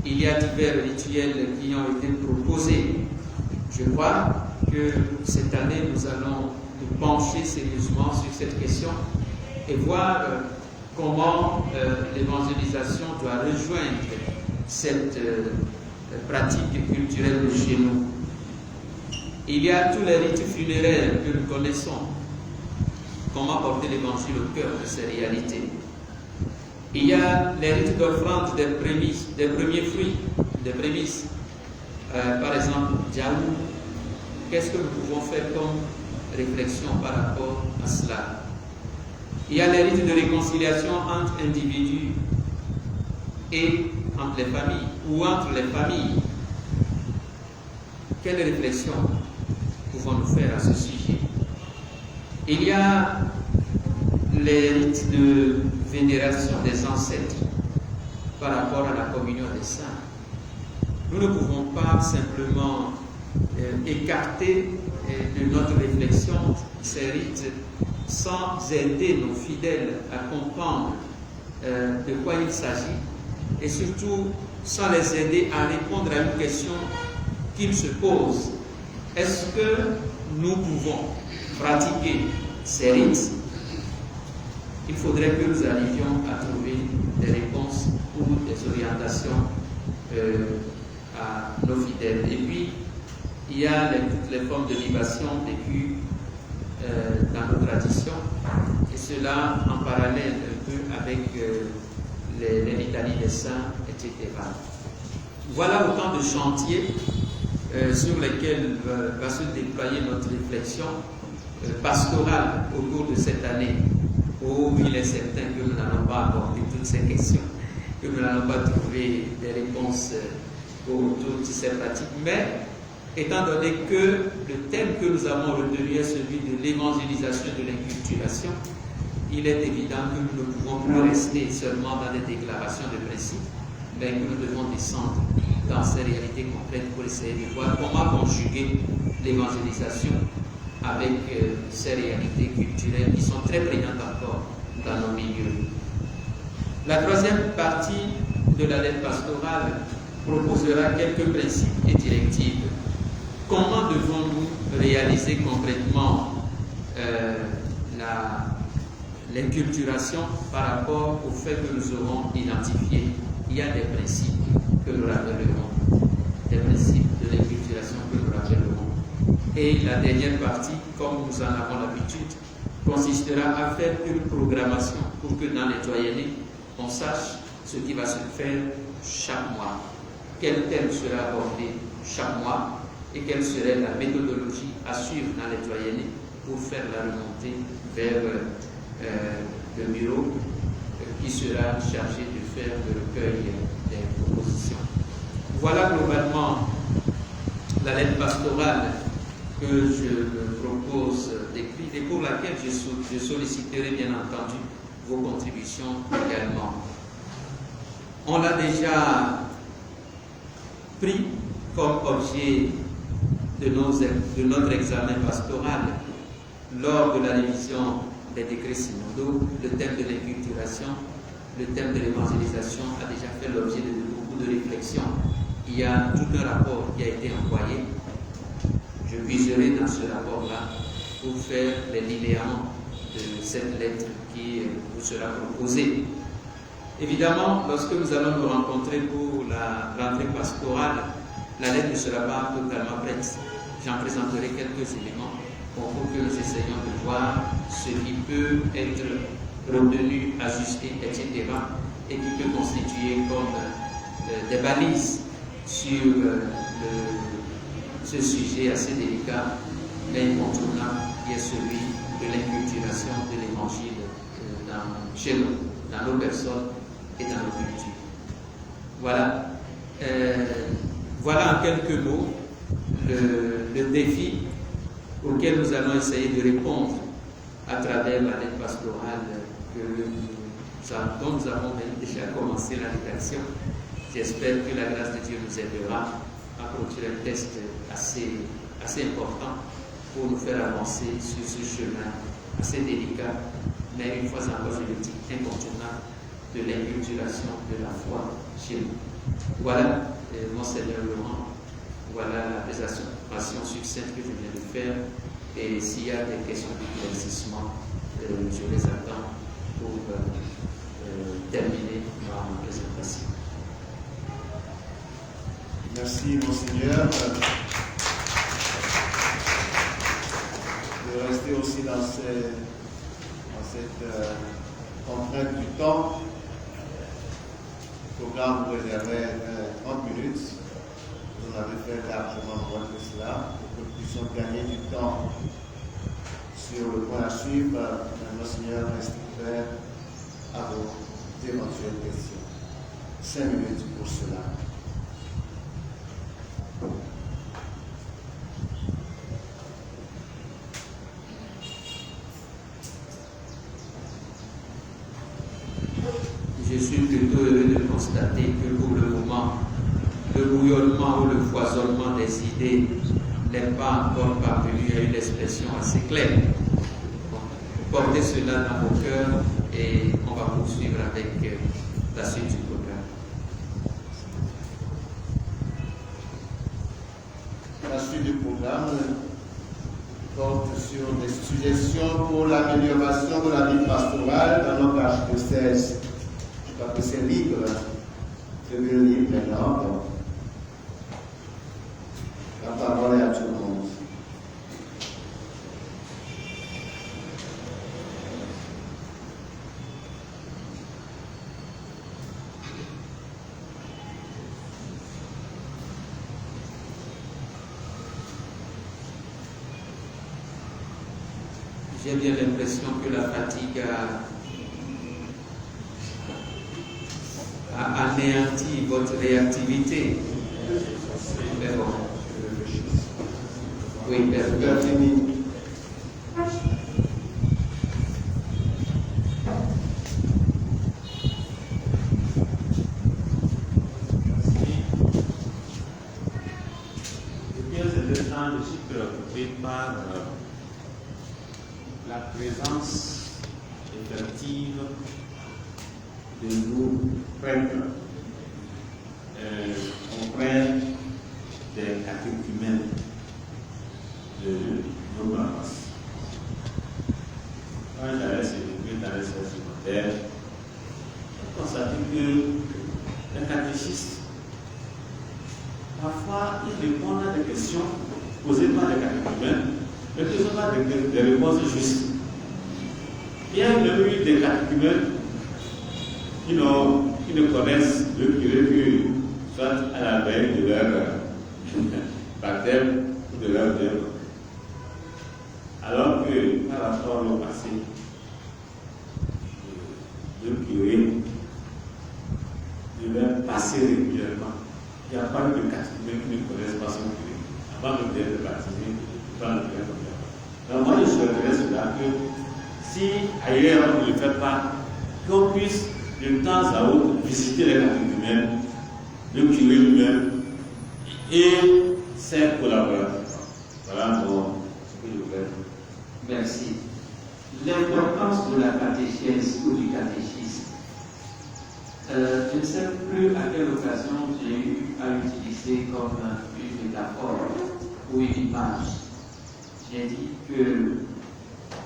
Il y a divers rituels qui ont été proposés. Je crois que cette année, nous allons nous pencher sérieusement sur cette question et voir comment l'évangélisation doit rejoindre cette pratique culturelle de chez nous. Il y a tous les rites funéraires que nous connaissons. Comment porter l'évangile au cœur de ces réalités. Il y a les rites d'offrande des premiers fruits, des prémices. Par exemple, Djaou. Qu'est-ce que nous pouvons faire comme réflexion par rapport à cela? Il y a les rites de réconciliation entre individus et entre les familles, ou entre les familles. Quelle réflexion pouvons-nous faire à ce sujet? Il y a les rites de vénération des ancêtres par rapport à la communion des saints. Nous ne pouvons pas simplement écarter de notre réflexion ces rites sans aider nos fidèles à comprendre de quoi il s'agit et surtout sans les aider à répondre à une question qu'ils se posent. Est-ce que nous pouvons pratiquer ces rites? Il faudrait que nous arrivions à trouver des réponses ou des orientations à nos fidèles. Et puis, il y a toutes les formes de libation vécues dans nos traditions, et cela en parallèle un peu avec les litanies des saints, etc. Voilà autant de chantiers sur lesquels va se déployer notre réflexion pastorale au cours de cette année. Oh, il est certain que nous n'allons pas aborder toutes ces questions, que nous n'allons pas trouver des réponses pour toutes ces pratiques, mais étant donné que le thème que nous avons retenu est celui de l'évangélisation de l'inculturation, il est évident que nous ne pouvons plus rester seulement dans des déclarations de principe, mais que nous devons descendre dans ces réalités concrètes pour essayer de voir comment conjuguer l'évangélisation avec ces réalités culturelles qui sont très prégnantes encore dans nos milieux. La troisième partie de la lettre pastorale proposera quelques principes et directives. Comment devons-nous réaliser concrètement l'inculturation par rapport au fait que nous aurons identifié? Il y a des principes que nous rappellerons, des principes de l'inculturation que nous rappellerons. Et la dernière partie, comme nous en avons l'habitude, consistera à faire une programmation pour que dans les doyennés, on sache ce qui va se faire chaque mois, quel thème sera abordé chaque mois et quelle serait la méthodologie à suivre dans les doyennés pour faire la remontée vers le bureau qui sera chargé de faire le recueil des propositions. Voilà globalement la lettre pastorale que je me propose d'écrire et pour laquelle je solliciterai bien entendu vos contributions également. On l'a déjà pris comme objet de notre examen pastoral lors de la révision des décrets synodaux. Le thème de l'inculturation, le thème de l'évangélisation a déjà fait l'objet de beaucoup de réflexions. Il y a tout un rapport qui a été envoyé. Je puiserai dans ce rapport-là pour faire les linéaments de cette lettre qui vous sera proposée. Évidemment, lorsque nous allons nous rencontrer pour la rentrée pastorale, la lettre ne sera pas totalement prête. J'en présenterai quelques éléments pour que nous essayions de voir ce qui peut être retenu, ajusté, etc. et qui peut constituer comme des balises sur ce sujet assez délicat, mais incontournable, qui est celui de l'inculturation de l'évangile chez nous, dans nos personnes et dans nos cultures. Voilà. Voilà en quelques mots le défi auquel nous allons essayer de répondre à travers la lettre pastorale dont nous avons même déjà commencé la rédaction. J'espère que la grâce de Dieu nous aidera à produire un texte assez important pour nous faire avancer sur ce chemin assez délicat, mais une fois encore, je le dis, incontournable, de l'inculturation de la foi chez nous. Voilà, Monseigneur Laurent, voilà la présentation succincte que je viens de faire, et s'il y a des questions d'éclaircissement, je les attends pour terminer ma présentation. Merci, Monseigneur, de rester aussi dans cette contrainte du temps. Le programme vous réservait 30 minutes. Vous en avez fait largement moins que cela, pour que nous puissions gagner du temps sur le point à suivre. Monseigneur, reste ouvert à vos éventuelles questions. 5 minutes pour cela. Je suis plutôt heureux de constater que pour le moment, le bouillonnement ou le foisonnement des idées n'est pas encore parvenu à une expression assez claire. Portez cela dans vos cœurs et on va poursuivre avec la suite du programme. La suite du programme porte sur des suggestions pour l'amélioration de la vie pastorale dans notre archidiocèse. Je crois que c'est libre, c'est mieux libre maintenant. Donc, la parole est à tout le monde. J'ai bien l'impression que la fatigue a anéanti votre réactivité. Mais bon. Oui, merci. Depuis un certain temps, je suis préoccupé par la présence effective de nos prêtres auprès des catéchumènes de nos paroisses. Quand j'allais célébrer dans les séances secondaires, j'ai constaté que les catéchistes, parfois, ils répondent à des questions posées par les catéchumènes, mais qui ne sont pas des réponses justes. Il y a même eu des catéchumènes qui ne connaissent le curé que soit à la veille de leur baptême ou de leur deuil. Alors que par rapport au passé, le curé devait passer régulièrement. Il n'y a pas eu de catéchumènes qui ne connaissent pas son curé. Avant de d'être baptisé, dans le curé. Donc moi je souhaiterais cela que si ailleurs on ne le fait pas, qu'on puisse de temps à autre visiter les catéchumènes, le curé lui-même et ses collaborateurs. Voilà ce que je voulais dire. Merci. L'importance de la catéchèse ou du catéchisme. Je ne sais plus à quelle occasion j'ai eu à utiliser comme une métaphore ou une image. J'ai dit que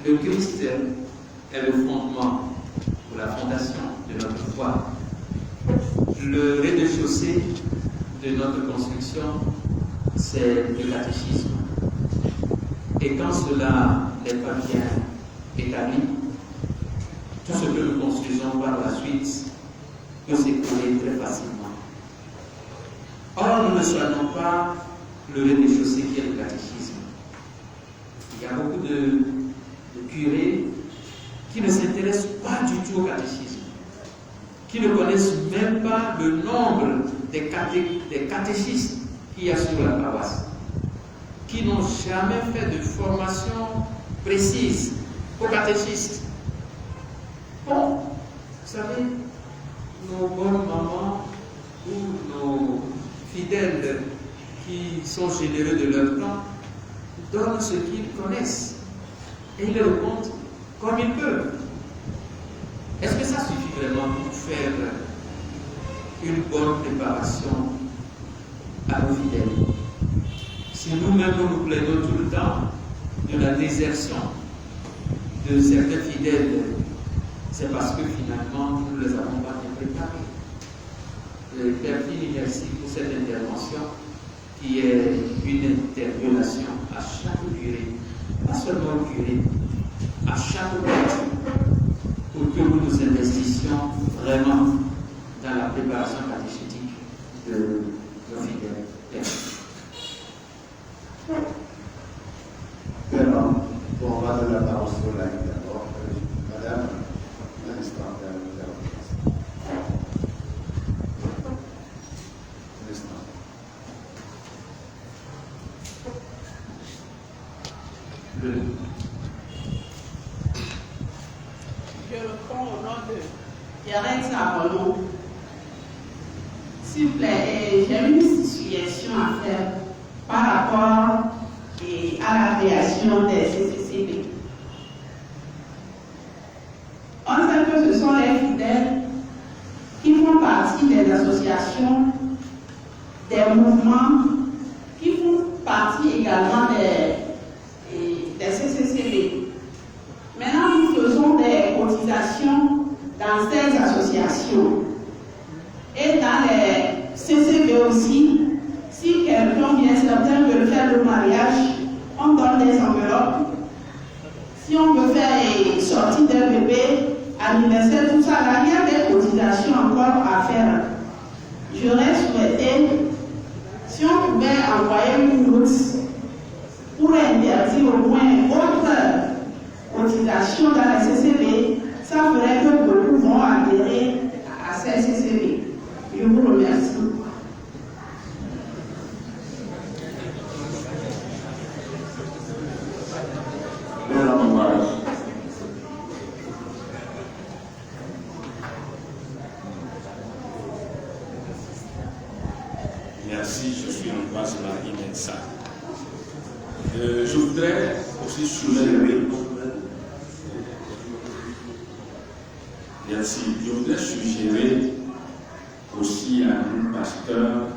le Christ est le fondement ou la fondation de notre foi. Le rez-de-chaussée de notre construction, c'est le catéchisme. Et quand cela n'est pas bien établi, tout ce que nous construisons par la suite peut s'écrouler très facilement. Or, nous ne soignons pas le rez-de-chaussée qui est le catéchisme. Il y a beaucoup de curés qui ne s'intéressent pas du tout au catéchisme, qui ne connaissent même pas le nombre des catéchistes qu'il y a sur la paroisse, qui n'ont jamais fait de formation précise aux catéchistes. Bon, vous savez, nos bonnes mamans ou nos fidèles qui sont généreux de leur temps donnent ce qu'ils connaissent et ils le racontent comme ils peuvent. Est-ce que ça suffit vraiment pour faire une bonne préparation à nos fidèles? Si nous-mêmes nous plaidons tout le temps de la désertion de certains fidèles, c'est parce que finalement nous ne les avons pas bien préparés. Le Père Fini, merci pour cette intervention qui est une interpellation à chaque curé, pas seulement au curé, à chaque prêtre, pour que nous nous investissions vraiment dans la préparation catéchétique de nos fidèles. Merci. Maintenant, on va donner la parole sur la ligne d'abord. Madame, un instant, Je reprends au nom de Thérèse Apollo. S'il vous plaît, j'ai une suggestion à faire par rapport à la création des CCCB. On sait que ce sont les fidèles qui font partie des associations, des mouvements, qui font partie également des CCCB. Maintenant, nous faisons des cotisations dans ces associations. Et dans les CCB aussi, si quelqu'un vient, certains veulent faire le mariage, on donne des enveloppes. Si on veut faire sortir d'un bébé, anniversaire, tout ça, là, il y a des cotisations encore à faire. J'aurais souhaité, si on pouvait envoyer une note pour interdire au moins autre cotisation dans les CCB, ça ferait que beaucoup vont adhérer à ces CCB. Je vous remercie. Merci, je suis Ambroise Marie Mensa. Je voudrais aussi suggérer. Merci. Je voudrais suggérer aussi à nos pasteurs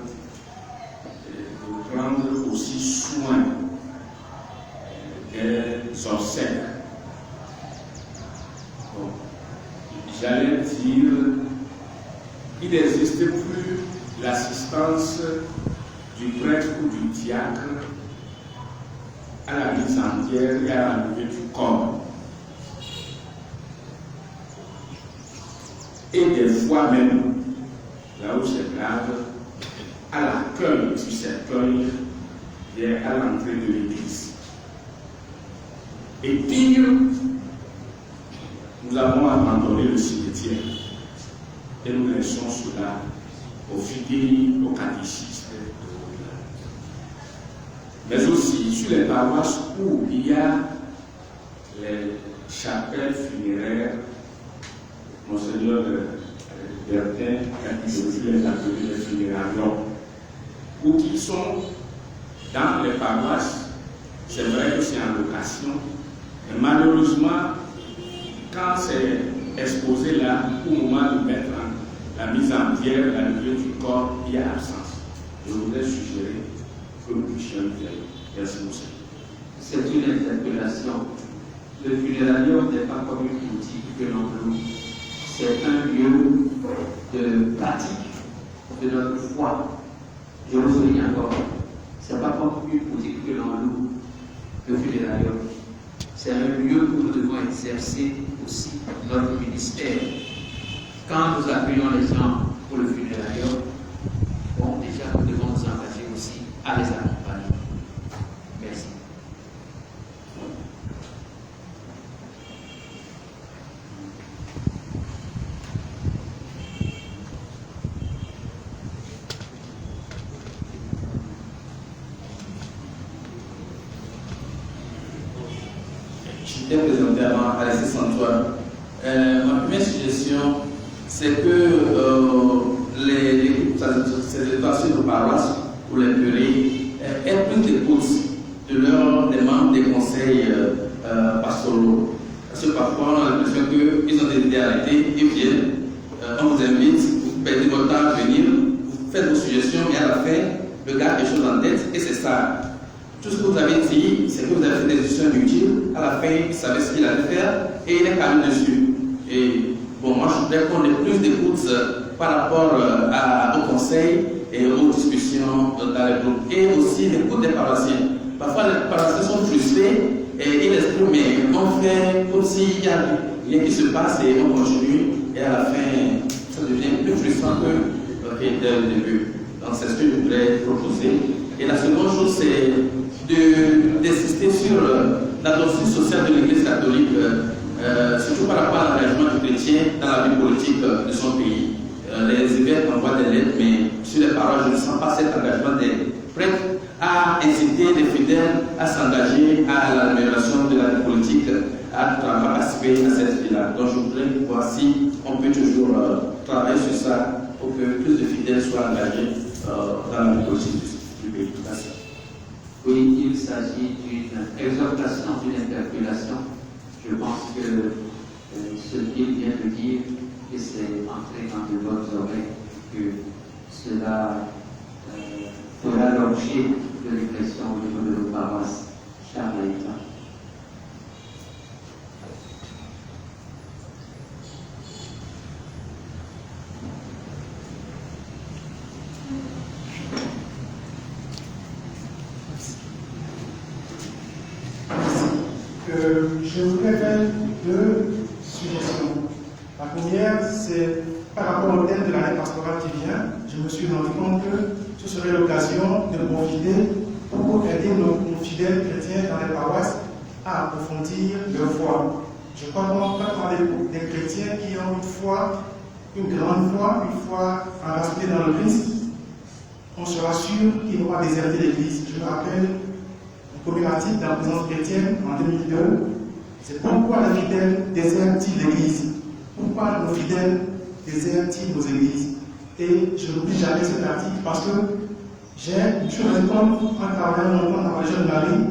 de prendre aussi soin des obsèques. Bon, j'allais dire, il n'existe plus l'assistance du prêtre ou du diacre à la mise en terre et à la levée du corps. Et des fois même, là où c'est grave, à l'accueil du cercueil et à l'entrée de l'église. Et pire, nous avons abandonné le cimetière et nous laissons cela aux fidèles, aux catéchistes. Mais aussi sur les paroisses où il y a les chapelles funéraires, Monseigneur Bertin a dit aussi les ateliers de funérailles, ou qui sont dans les paroisses. C'est vrai que c'est en location, mais malheureusement, quand c'est exposé là, au moment de mettre la mise en pierre, la levée du corps, il y a absence. Je voudrais suggérer que nous puissions le faire. Merci, Monseigneur. C'est une interpellation. Le funérarium n'est pas comme une boutique que l'on loue. C'est un lieu de pratique de notre foi. Je le souligne encore. Ce n'est pas comme une boutique que l'on loue. Le funérarium. C'est un lieu où nous devons exercer aussi notre ministère. Quand nous appuyons les gens pour le funérarium, bon, déjà nous devons nous engager aussi à les accompagner. t'ai présenté avant, Alexis Antoine. Ma première suggestion, c'est que ces états-sur de paroisse ou les curés aient plus d'écoute de des membres des conseils pastoraux. Parce que parfois on a l'impression qu'ils ont des idéalités, ils viennent, on vous invite, vous perdez votre temps à venir, vous faites vos suggestions, mais à la fin, le gars a quelque chose en tête et c'est ça. Tout ce que vous avez dit, c'est que vous avez fait des décisions inutiles, à la fin, il savait ce qu'il allait faire et il est quand même dessus. Et bon, moi je voudrais qu'on ait plus d'écoute par rapport au conseil et aux discussions dans les groupes. Et aussi l'écoute des paroissiens. Parfois les paroissiens sont frustrés et ils expriment, mais on fait comme s'il n'y a rien qui se passe et on continue. Et à la fin, ça devient plus frustrant que dès le début. Donc c'est ce que je voudrais proposer. Et la seconde chose, c'est d'insister sur la doctrine sociale de l'Église catholique, surtout par rapport à l'engagement du chrétien dans la vie politique de son pays. Les évêques envoient des lettres, mais sur les paroles, je ne sens pas cet engagement des prêtres à inciter les fidèles à s'engager à l'amélioration de la vie politique, à participer à cette vie-là. Donc je voudrais voir si on peut toujours travailler sur ça pour que plus de fidèles soient engagés dans la vie politique du pays. Merci. Oui, il s'agit d'une exhortation, d'une interpellation. Je pense que ce qu'il vient de dire, et c'est entré dans de bonnes oreilles, que cela fera l'objet de réflexion au niveau de nos paroisses. Cher Maïta. Je voudrais faire deux suggestions. La première, c'est par rapport au thème de l'année pastorale qui vient, je me suis rendu compte que ce serait l'occasion de profiter pour aider nos fidèles chrétiens dans les paroisses à approfondir leur foi. Je crois qu'on peut parler des chrétiens qui ont une foi, une grande foi, une foi enracinée dans le Christ. On sera sûr qu'ils vont pas déserter l'Église. Je me rappelle une problématique dans la présence chrétienne en 2002. C'est pourquoi les fidèles désertent-ils l'Église? Pourquoi nos fidèles désertent-ils nos églises? Et je n'oublie jamais cet article parce que je me suis rendu compte en travaillant longtemps dans la région de Marie,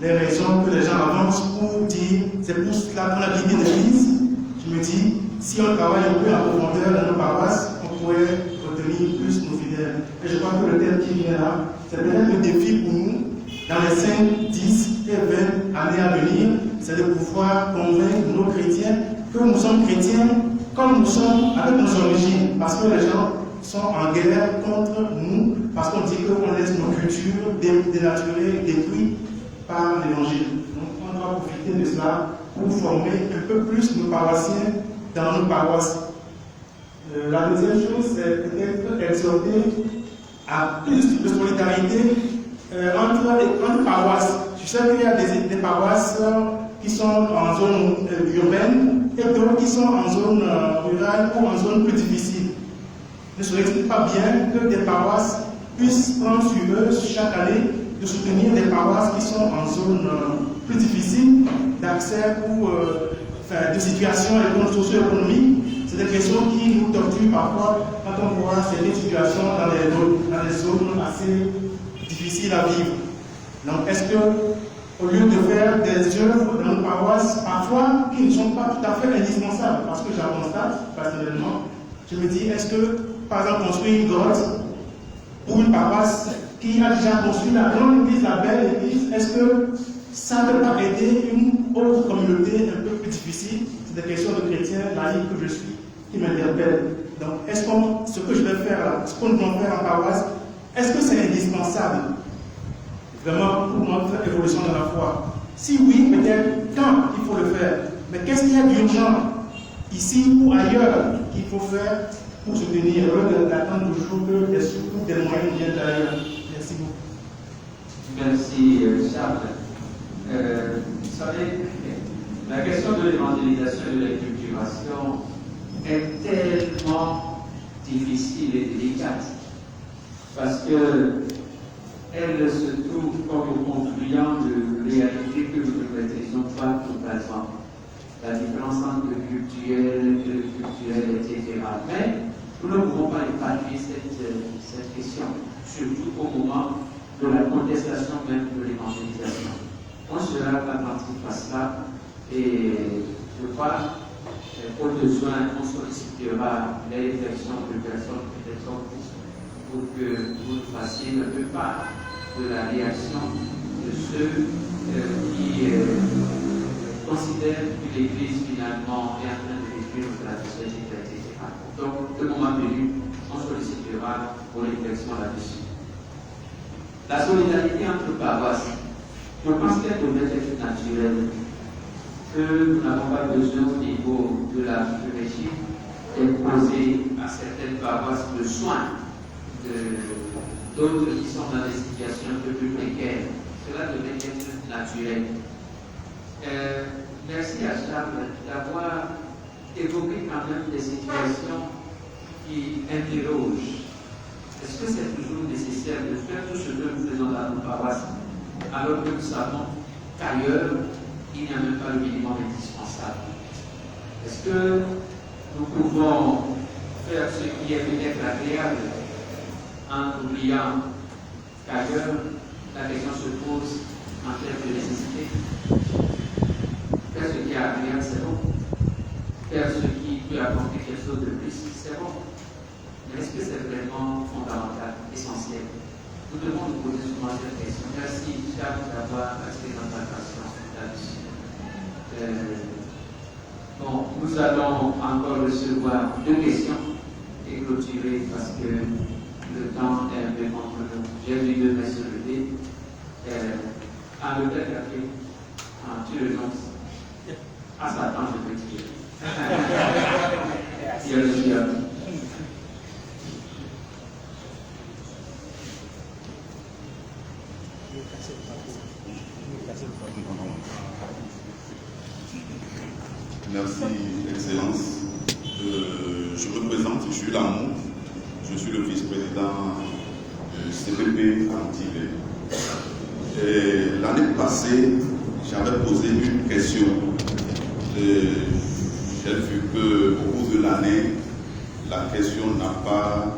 les raisons que les gens avancent pour dire c'est pour cela qu'on a quitté l'Église. Je me dis, si on travaille un peu en profondeur dans nos paroisses, on pourrait retenir plus nos fidèles. Et je crois que le thème qui vient là, c'est peut-être le défi pour nous dans les 5, 10 et 20 années à venir, c'est de pouvoir convaincre nos chrétiens que nous sommes chrétiens comme nous sommes avec nos origines, parce que les gens sont en guerre contre nous, parce qu'on dit qu'on laisse nos cultures dénaturées, détruites par l'évangile. Donc on doit profiter de cela pour former un peu plus nos paroissiens dans nos paroisses. La deuxième chose, c'est peut-être exhorter à plus de solidarité entre paroisses. Je sais qu'il y a des paroisses qui sont en zone urbaine et d'autres qui sont en zone rurale ou en zone plus difficile. Ne serait-il pas bien que des paroisses puissent prendre sur eux chaque année de soutenir des paroisses qui sont en zone plus difficile d'accès ou de situation socio-économique? C'est des questions qui nous torturent parfois quand on voit ces situations dans les zones assez difficiles à vivre. Donc, est-ce que, au lieu de faire des œuvres dans nos paroisses, parfois qui ne sont pas tout à fait indispensables, parce que j'en constate personnellement, je me dis, est-ce que, par exemple, construire une grotte pour une paroisse qui a déjà construit la grande église, la belle église, est-ce que ça ne peut pas aider une autre communauté un peu plus difficile? C'est des questions de chrétiens laïcs que je suis, qui m'interpellent. Donc, est-ce que ce que je vais faire là, ce qu'on doit faire en paroisse, est-ce que c'est indispensable vraiment pour notre évolution dans la foi? Si oui, peut-être quand il faut le faire. Mais qu'est-ce qu'il y a d'urgent ici ou ailleurs qu'il faut faire pour soutenir, au lieu d'attendre toujours que des secours, des moyens viennent d'ailleurs? Merci beaucoup. Merci Charles. Vous savez, la question de l'évangélisation et de l'acculturation est tellement difficile et délicate parce que elle se trouve comme au confluent de réalités que nous ne maîtrisons pas totalement. La différence entre le culturel, etc. Mais nous ne pouvons pas évaluer cette question, surtout au moment de la contestation même de l'évangélisation. On sera attentif à cela et je crois qu'au besoin, on sollicitera les réflexions de personnes et des hommes pour que vous fassiez un peu part de la réaction de ceux qui considèrent que l'Église finalement est en train de détruire la société, etc. Donc, le moment venu, on sollicitera vos réflexions là-dessus. La solidarité entre paroisses, je pense qu'elle devrait être naturelle, que nous n'avons pas besoin au niveau de la archevêché d'imposer à certaines paroisses le soin d'autres qui sont dans des situations un peu plus précaires. Cela devrait être naturel. Merci à Charles d'avoir évoqué quand même des situations qui interrogent. Est-ce que c'est toujours nécessaire de faire tout ce que nous faisons dans nos paroisses, alors que nous savons qu'ailleurs, il n'y a même pas le minimum indispensable? Est-ce que nous pouvons faire ce qui est peut-être agréable en oubliant qu'ailleurs, la question se pose en termes de nécessité? Faire ce qui est agréable, c'est bon. Faire ce qui peut apporter quelque chose de plus, c'est bon. Mais est-ce que c'est vraiment fondamental, essentiel? Nous devons nous poser souvent cette question. Merci, Charles, d'avoir inscrit notre attention là-dessus. Bon, nous allons encore recevoir 2 questions et clôturer parce que le temps est un peu contre nous. J'ai vu 2 mains se lever. Angleterre Café, tu renonces. À Satan, je peux dire. Merci, Excellence. Je me présente, je suis Lamou. Je suis le vice-président du CPP Antibes. L'année passée, j'avais posé une question. J'ai vu qu'au cours de l'année, la question n'a pas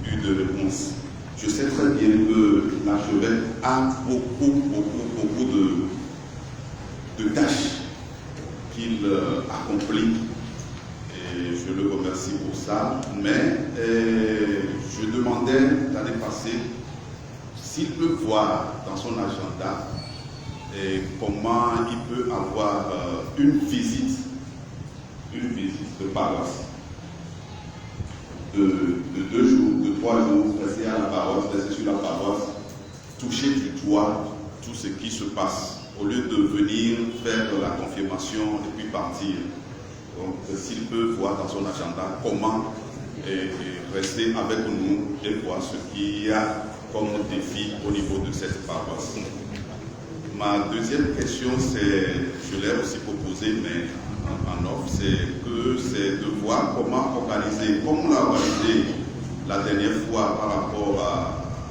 eu de réponse. Je sais très bien que l'archevêque a beaucoup de tâches qu'il accomplit et je le remercie pour ça. Mais je demandais l'année passée s'il peut voir dans son agenda comment il peut avoir une visite de paroisse de 2 jours, de 3 jours, rester à la paroisse, rester sur la paroisse, toucher du doigt tout ce qui se passe, au lieu de venir faire la confirmation et puis partir. Donc, s'il peut voir dans son agenda comment rester avec nous et voir ce qu'il y a comme défi au niveau de cette paroisse. Ma deuxième question, je l'ai aussi proposée, mais en offre, c'est de voir comment organiser, comme on l'a organisé la dernière fois par rapport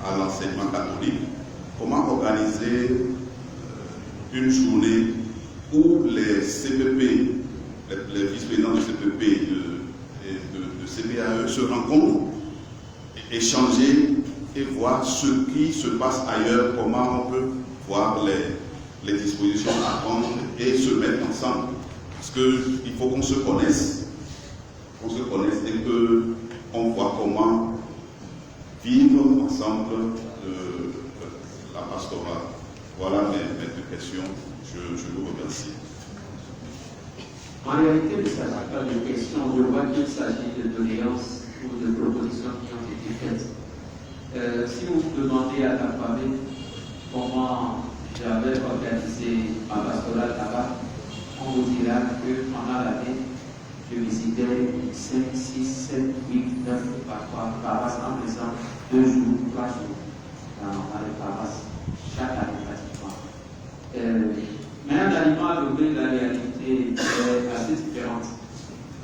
à l'enseignement catholique, comment organiser une journée où les CPP, les vice-présidents de CPP et de CPAE se rencontrent, échanger et voir ce qui se passe ailleurs, comment on peut voir les dispositions à prendre et se mettre ensemble. Parce qu'il faut qu'on se connaisse, et qu'on voit comment vivre ensemble la pastorale. Voilà mes 2 questions. Je vous remercie. En réalité, il ne s'agit pas de questions. Je vois qu'il s'agit de doléances ou de propositions qui ont été faites. Si vous vous demandez à la famille comment j'avais organisé ma pastorale là-bas, on vous dira que pendant l'année, je visitais 5, 6, 7, 8, 9 paroisses en faisant 2 jours, 3 jours dans les paroisses, chaque année pratiquement. Mais en allant à l'objet de la réalité est assez différente.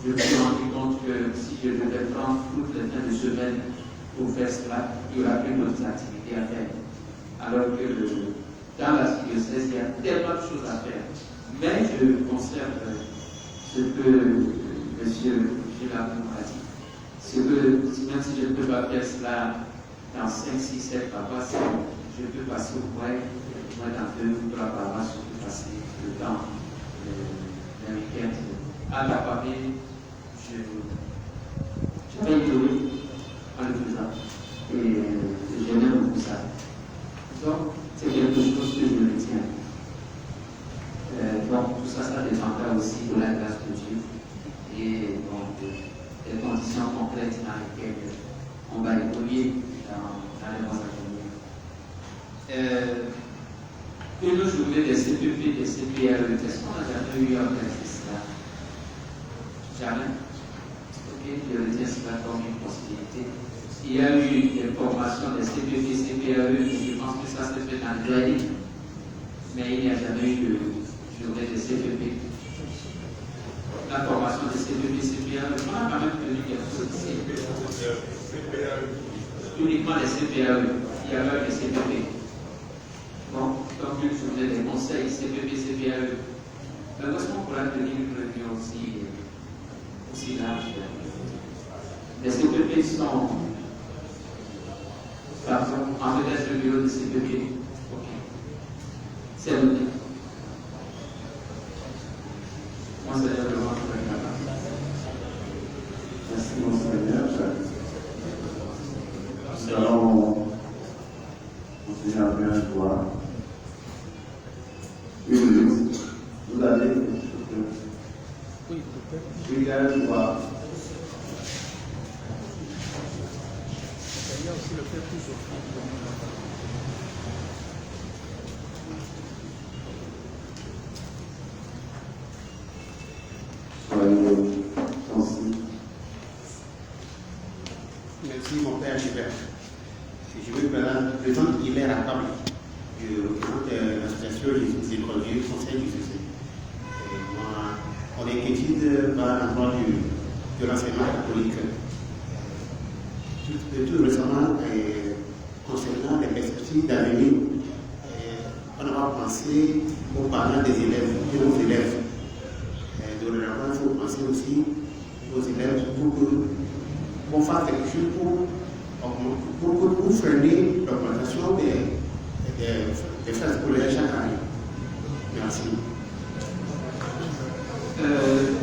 Je me suis rendu compte que si je devais prendre toutes les fins de semaine pour faire cela, il y aura plus d'autres activités à faire. Alors que dans la diocèse, il y a tellement de choses à faire. Mais je conserve ce que M. Lamour a dit. Ce que, même si je ne peux pas faire cela dans 5, 6, 7 paroisses, je peux passer au moins dans 2 ou 3 paroisses, je peux passer le temps, le week-end. À la famille, je vais étonner en le faisant. Et j'aime beaucoup ça. Donc, c'est quelque chose que je retiens. Donc, tout ça, ça dépendra aussi de la grâce de Dieu et donc, des conditions concrètes dans lesquelles on va évoluer dans les mois à venir. Une journée des CPP, des CPRE, est-ce qu'on a jamais eu à organiser cela? Jamais. Ok, je retiens cela comme une possibilité. Il y a eu des formations des CPP, CPRE, je pense que ça s'est fait dans le dernier, mais il n'y a jamais eu de journée des CPP. La formation des CPP, CPRE, on a quand même tenu quelque chose ici. Uniquement les CPRE, il y avait des CPP. Bon, donc une journée des conseils, CPP, CPRE. Mais est-ce qu'on pourra tenir une réunion aussi large? Les CPP sont, par exemple, en fait, le bureau de CPP. Ok. C'est noté. Monseigneur de Merci, Monseigneur. Nous allons continuer à bien voir. Vous allez. Oui, il y a un droit. Il y a aussi le père plus Merci mon père Gilbert. Je veux présenter Hilaire à table. Je représente l'association des écoliers du Conseil du CC. Mon inquiétude va à l'endroit de l'enseignement catholique. Tout récemment, concernant les perspectives d'avenir, on va penser aux parents des élèves, de nos élèves. Dorénavant, il faut penser aussi aux élèves pour faire quelque chose pour freiner l'augmentation des frais scolaires chaque année. Merci.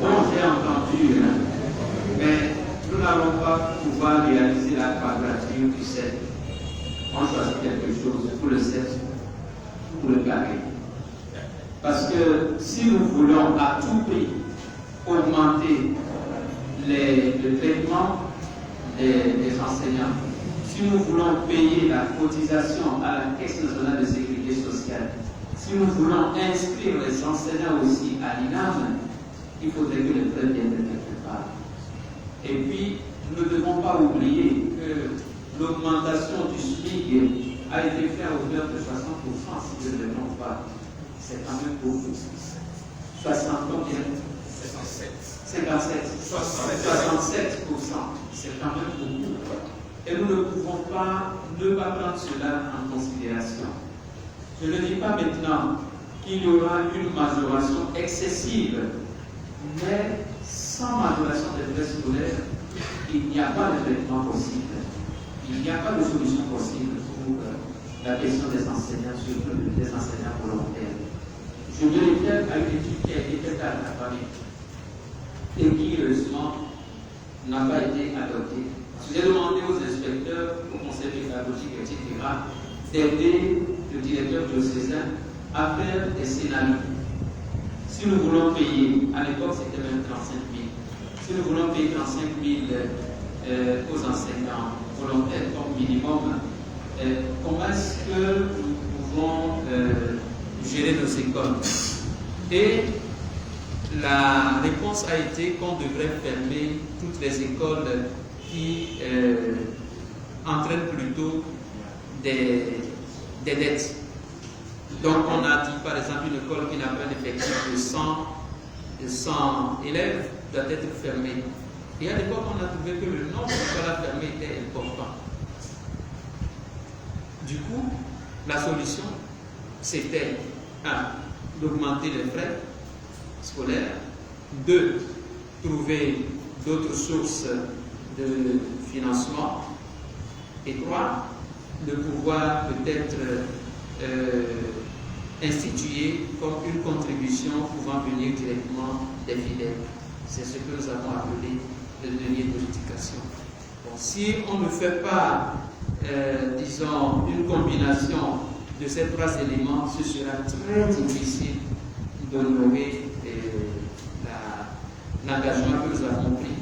Bon, j'ai entendu, mais nous n'allons pas pouvoir réaliser la quadrature du cercle. On choisit quelque chose pour le cercle, pour le carré. Parce que si nous voulons à tout prix augmenter le traitement des enseignants, si nous voulons payer la cotisation à la Caisse nationale de sécurité sociale, si nous voulons inscrire les enseignants aussi à l'INAM, il faudrait que les frais viennent de quelque part. Et puis, nous ne devons pas oublier que l'augmentation du SMIC a été faite à hauteur de 60%, si je ne me trompe pas. C'est quand même beaucoup. 60 combien? 57. 67%. C'est quand même beaucoup. Et nous ne pouvons pas ne pas prendre cela en considération. Je ne dis pas maintenant qu'il y aura une majoration excessive, mais sans majoration des frais scolaires, il n'y a pas de traitement possible. Il n'y a pas de solution possible pour la question des enseignants, surtout des enseignants volontaires. Je me réfère à une étude qui a été faite à la famille et qui, heureusement, n'a pas été adoptée. J'ai demandé aux inspecteurs, au conseil pédagogique, etc., d'aider le directeur diocésain à faire des scénarios. Si nous voulons payer, à l'époque c'était même 35 000, si nous voulons payer 35 000 aux enseignants volontaires comme minimum, comment est-ce que nous pouvons gérer nos écoles? Et la réponse a été qu'on devrait fermer toutes les écoles qui entraînent plutôt des dettes. Donc on a dit par exemple une école qui n'a pas un effectif de 100 élèves doit être fermée. Et à l'époque, on a trouvé que le nombre de classes fermées était important. Du coup, la solution, c'était 1. D'augmenter les frais scolaires, 2. Trouver d'autres sources de financement, et 3. De pouvoir peut-être instituer comme une contribution pouvant venir directement des fidèles. C'est ce que nous avons appelé le denier de l'éducation. Bon, si on ne fait pas, disons, une combination de ces 3 éléments, ce sera très difficile d'honorer l'engagement que nous avons pris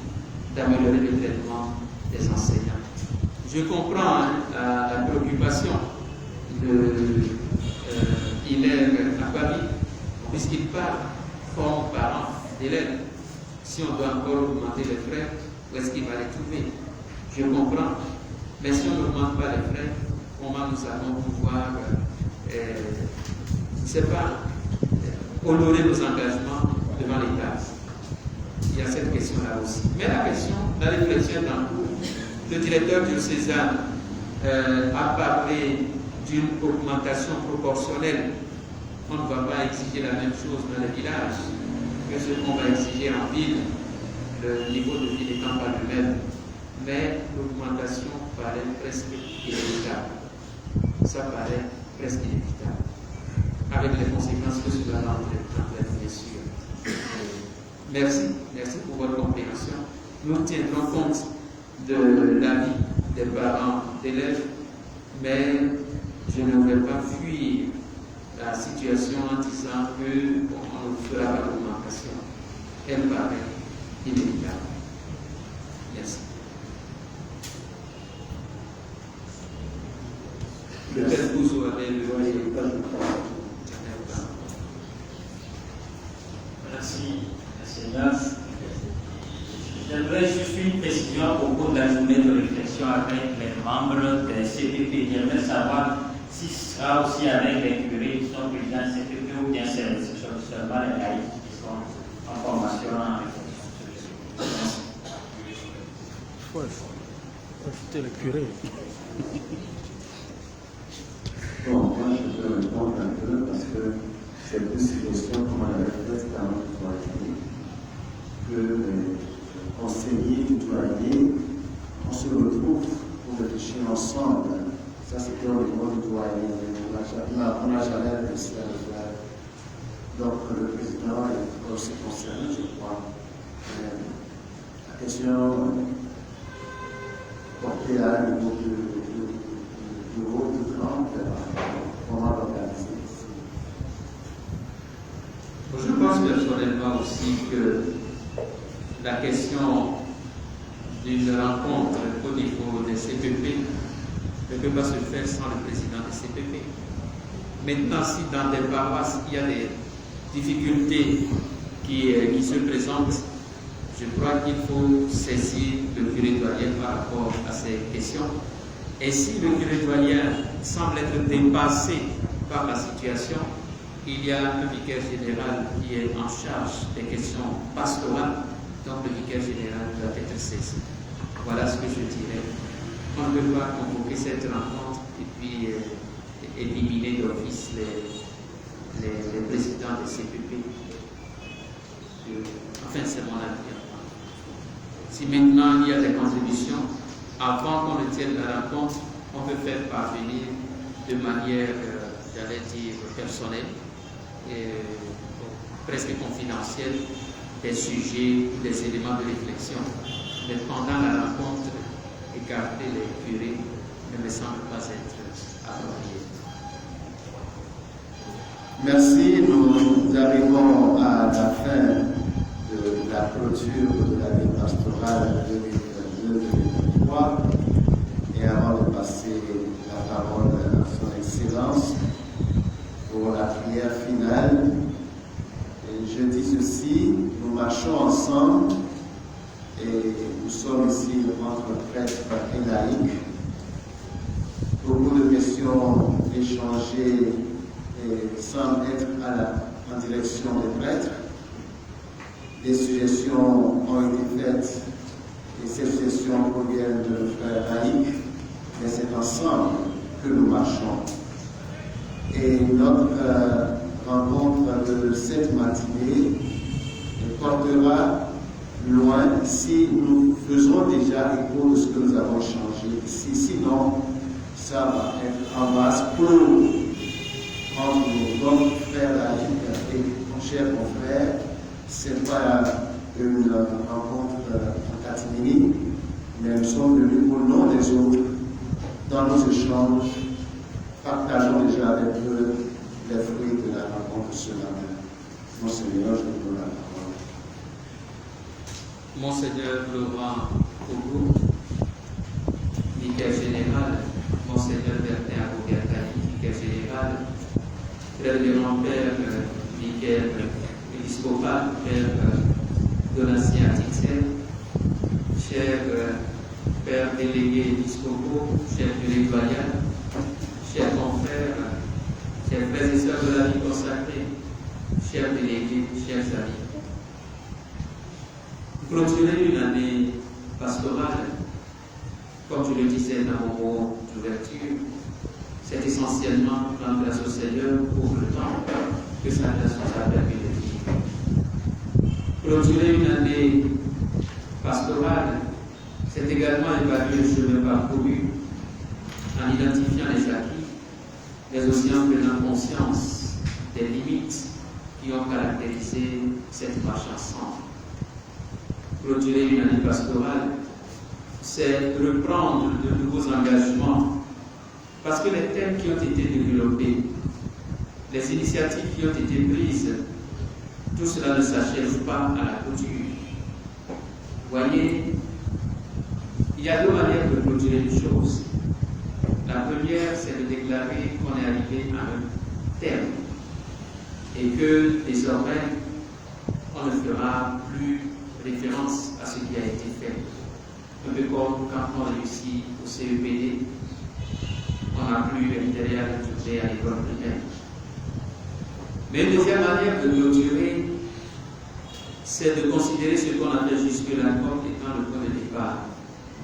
d'améliorer le traitement des enseignants. Je comprends la préoccupation de Hilaire Akbabi, puisqu'il parle comme parent d'élèves. Si on doit encore augmenter les frais, où est-ce qu'il va les trouver? Je comprends. Mais si on n'augmente pas les frais, comment nous allons pouvoir, honorer nos engagements devant l'État? Il y a cette question-là aussi. Mais la réflexion est en cours. Le directeur du César a parlé d'une augmentation proportionnelle. On ne va pas exiger la même chose dans les villages que ce qu'on va exiger en ville, le niveau de vie n'étant pas le même. Mais l'augmentation paraît presque inévitable. Ça paraît presque inévitable. Avec les conséquences que cela va entraîner, bien sûr. Merci pour votre compréhension. Nous tiendrons compte de l'avis des parents d'élèves, mais je ne vais pas fuir la situation en disant qu'on ne fera pas d'augmentation. Elle paraît inévitable. Merci. Peut-être que vous avez le droit de Merci. J'aimerais juste une précision à propos de la journée de réflexion avec les membres des CPP. J'aimerais savoir si ce sera aussi avec les curés qui sont présidents du CPP ou bien c'est seulement les laïcs qui sont en formation en réflexion. Il faut ajouter le curé. Bon, moi je peux répondre un peu parce que c'est plus une question comme on avait fait dans notre doyen, que les conseillers du doyen, on se retrouve pour réfléchir ensemble. Ça c'était au niveau du doyen, on n'a jamais réussi à le faire. Donc le président est aussi concerné, je crois. La question portée à un niveau du haut du grand, comment l'organiser. Je pense personnellement aussi que la question d'une rencontre au niveau des CPP ne peut pas se faire sans le président des CPP. Maintenant, si dans des paroisses il y a des difficultés qui se présentent, je crois qu'il faut saisir le curé doyen par rapport à ces questions. Et si le curé doyen semble être dépassé par la situation, il y a un vicaire général qui est en charge des questions pastorales, donc le vicaire général doit être saisi. Voilà ce que je dirais. On ne peut pas convoquer cette rencontre et puis éliminer d'office les présidents des CPP. Enfin, c'est mon avis. Si maintenant il y a des contributions, avant qu'on ne tienne la rencontre, on peut faire parvenir de manière, j'allais dire, personnelle, et presque confidentielle, des sujets ou des éléments de réflexion. Mais pendant la rencontre, écarter les curés ne me semble pas être approprié. Merci, nous arrivons à la fin de la clôture de l'année pastorale 2022-2023 et avant de passer la parole à son Excellence pour la prière finale, et je dis ceci, nous marchons ensemble et nous sommes ici entre prêtres et laïcs. Beaucoup de questions échangées semblent être en direction des prêtres. Des suggestions ont été faites et cette question provient de frère Raïk, mais c'est ensemble que nous marchons. Et notre rencontre de cette matinée portera loin si nous faisons déjà écho de ce que nous avons changé ici. Sinon, ça va être en vase clos entre nos frères Raïk et mon cher confrère. Ce n'est pas une rencontre en catimini, mais nous sommes venus au nom des autres dans nos échanges. Partageons déjà avec eux les fruits de la rencontre ce matin. Monseigneur, je vous donne la parole. Monseigneur Laurent Kougou, vicaire général, Monseigneur Bertin Abogatani, vicaire général, Frère de mon Père, vicaire épiscopal, Père Donatien Tixel, cher Père délégué épiscopaux, chef de l'Étoile, chers confrères, chers frères et sœurs de la vie consacrée, chers délégués, chers amis. Clôturer une année pastorale, comme je le disais dans mon mot d'ouverture, c'est essentiellement rendre grâce au Seigneur pour le temps que sa grâce nous a permis de vivre. Clôturer une année pastorale, c'est également évaluer le chemin parcouru en identifiant les acquis, mais aussi en prenant conscience des limites qui ont caractérisé cette marche ensemble. Clôturer une année pastorale, c'est reprendre de nouveaux engagements, parce que les thèmes qui ont été développés, les initiatives qui ont été prises, tout cela ne s'achève pas à la clôture. Vous voyez, il y a deux manières de clôturer les choses. La première, c'est de déclarer qu'on est arrivé à un terme et que désormais, on ne fera plus référence à ce qui a été fait. Un peu comme quand on réussit au CEPD, on n'a plus le matériel étudié à l'école primaire. Mais une deuxième manière de clôturer, c'est de considérer ce qu'on a fait jusque-là comme étant le point de départ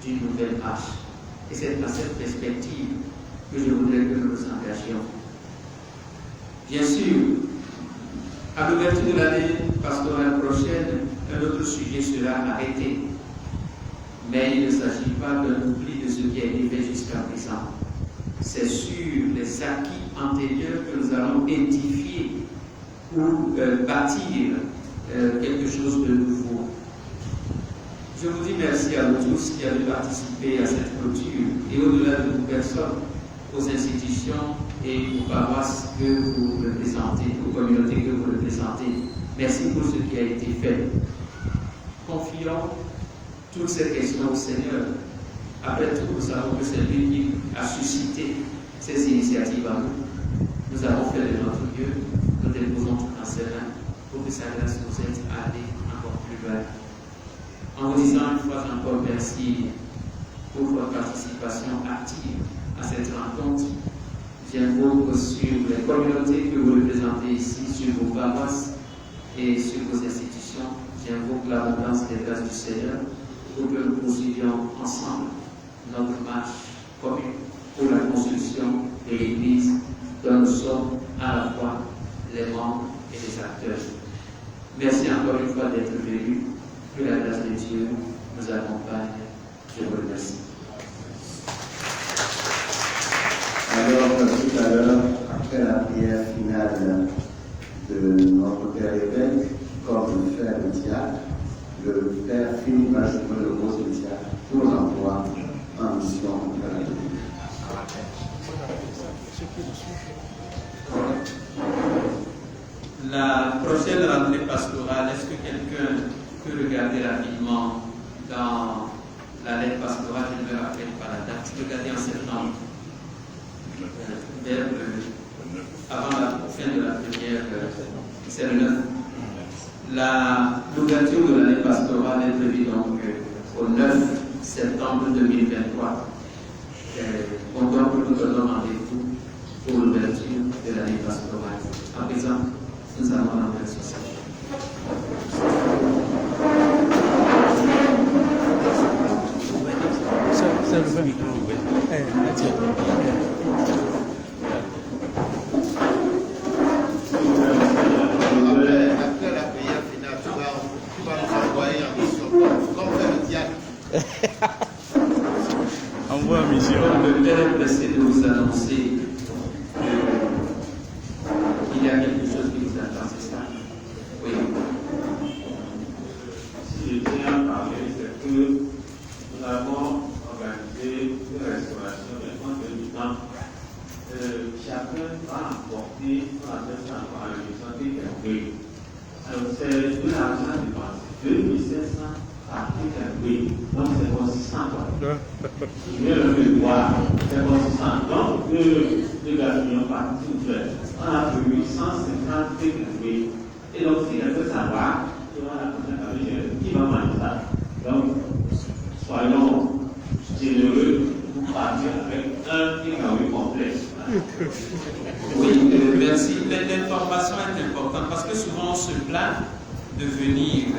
d'une nouvelle marche. Et c'est dans cette perspective que je voudrais que nous nous engagions. Bien sûr, à l'ouverture de l'année pastorale prochaine, un autre sujet sera arrêté. Mais il ne s'agit pas d'un oubli de ce qui a été fait jusqu'à présent. C'est sur les acquis antérieurs que nous allons édifier ou bâtir quelque chose de nouveau. Je vous dis merci à vous tous qui avez participé à cette clôture et au-delà de vos personnes, aux institutions et aux paroisses que vous représentez, aux communautés que vous représentez. Merci pour ce qui a été fait. Confions toutes ces questions au Seigneur. Après tout, nous savons que c'est lui qui a suscité ces initiatives à nous. Nous avons fait de notre mieux, nous déposons tout dans ses mains pour que sa grâce nous aide à aller encore plus loin. En vous disant une fois encore merci pour votre participation active à cette rencontre. J'invoque sur les communautés que vous représentez ici, sur vos paroisses et sur vos institutions. J'invoque l'abondance des grâces du Seigneur pour que nous poursuivions ensemble notre marche commune pour la construction de l'Église dont nous sommes à la fois les membres et les acteurs. Merci encore une fois d'être venus. Que la grâce de Dieu nous accompagne. Je vous remercie. Alors, tout à l'heure, après la prière finale de notre Père évêque, comme le fait le diacre, le Père finit par jouer le rôle de diacre pour l'envoi en mission de la République. La prochaine rentrée pastorale, est-ce que quelqu'un peut regarder rapidement dans la lettre pastorale, je ne me rappelle pas la date, regardez en septembre, avant la fin de la première, c'est le 9. L'ouverture de l'année pastorale est prévue donc au 9 septembre 2023. On doit nous donner rendez-vous pour l'ouverture de l'année pastorale. À présent, nous allons rentrer sur ça. père est pressé de vous annoncer qu'il y a quelque chose qui vous attend, c'est ça? Oui. Si je tiens à parler, c'est que nous avons organisé une restauration des comptes du temps. Chacun va apporter, on appelle ça en région des Gambouis. Alors c'est de l'argent dépensé. 2700 par Gambouis. Donc c'est consistant. Je viens de le voir, c'est consistant. Donc deux gagnants par tout fait. On a prévu 150 Gambouis. Et donc si quelqu'un veut savoir, il va la connaître qui va manger ça. Donc soyons généreux pour partir avec un Gambouis complet. Oui, merci. L'information est importante parce que souvent on se plaint de venir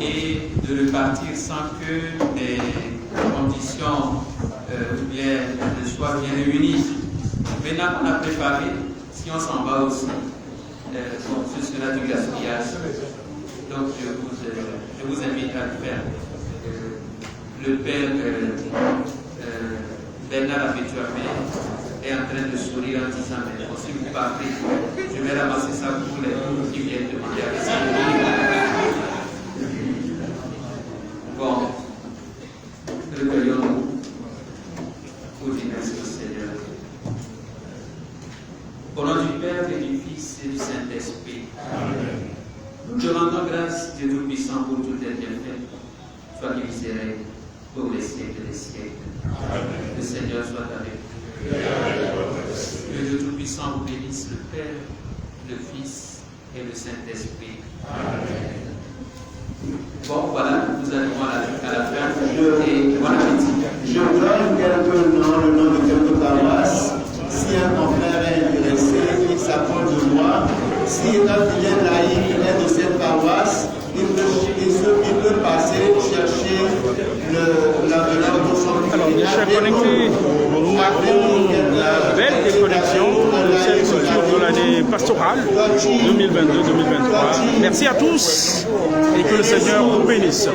et de repartir sans que les conditions ou bien ne soient bien réunies. Maintenant qu'on a préparé, si on s'en va aussi, ce sera du gaspillage. Donc je vous invite à le faire. Le père Bernard Abétuamé est en train de sourire en disant mais si vous partez, je vais ramasser ça pour les qui viennent de manger avec ça. Bon, recueillons-nous pour dire merci au Seigneur. Au nom du Père et du Fils et du Saint-Esprit, je rends grâce, Dieu Tout-Puissant, pour tout tes bienfaits. Sois misérable pour les siècles des siècles. Le Seigneur soit avec vous. Que Dieu Tout-Puissant vous bénisse, le Père, le Fils et le Saint-Esprit. Bon, voilà, nous arrivons à la fin. Et bon appétit. Je donne le nom de quelques paroisses. Si un confrère est intéressé, il s'approche de moi. Si un fidèle laïque est de cette paroisse, il peut passer chercher l'enveloppe de son. Alors, mes chers connectés, nous marquons la belle déconnexion de cette clôture de l'année pastorale 2022-2023. Merci à tous et que le Seigneur vous bénisse.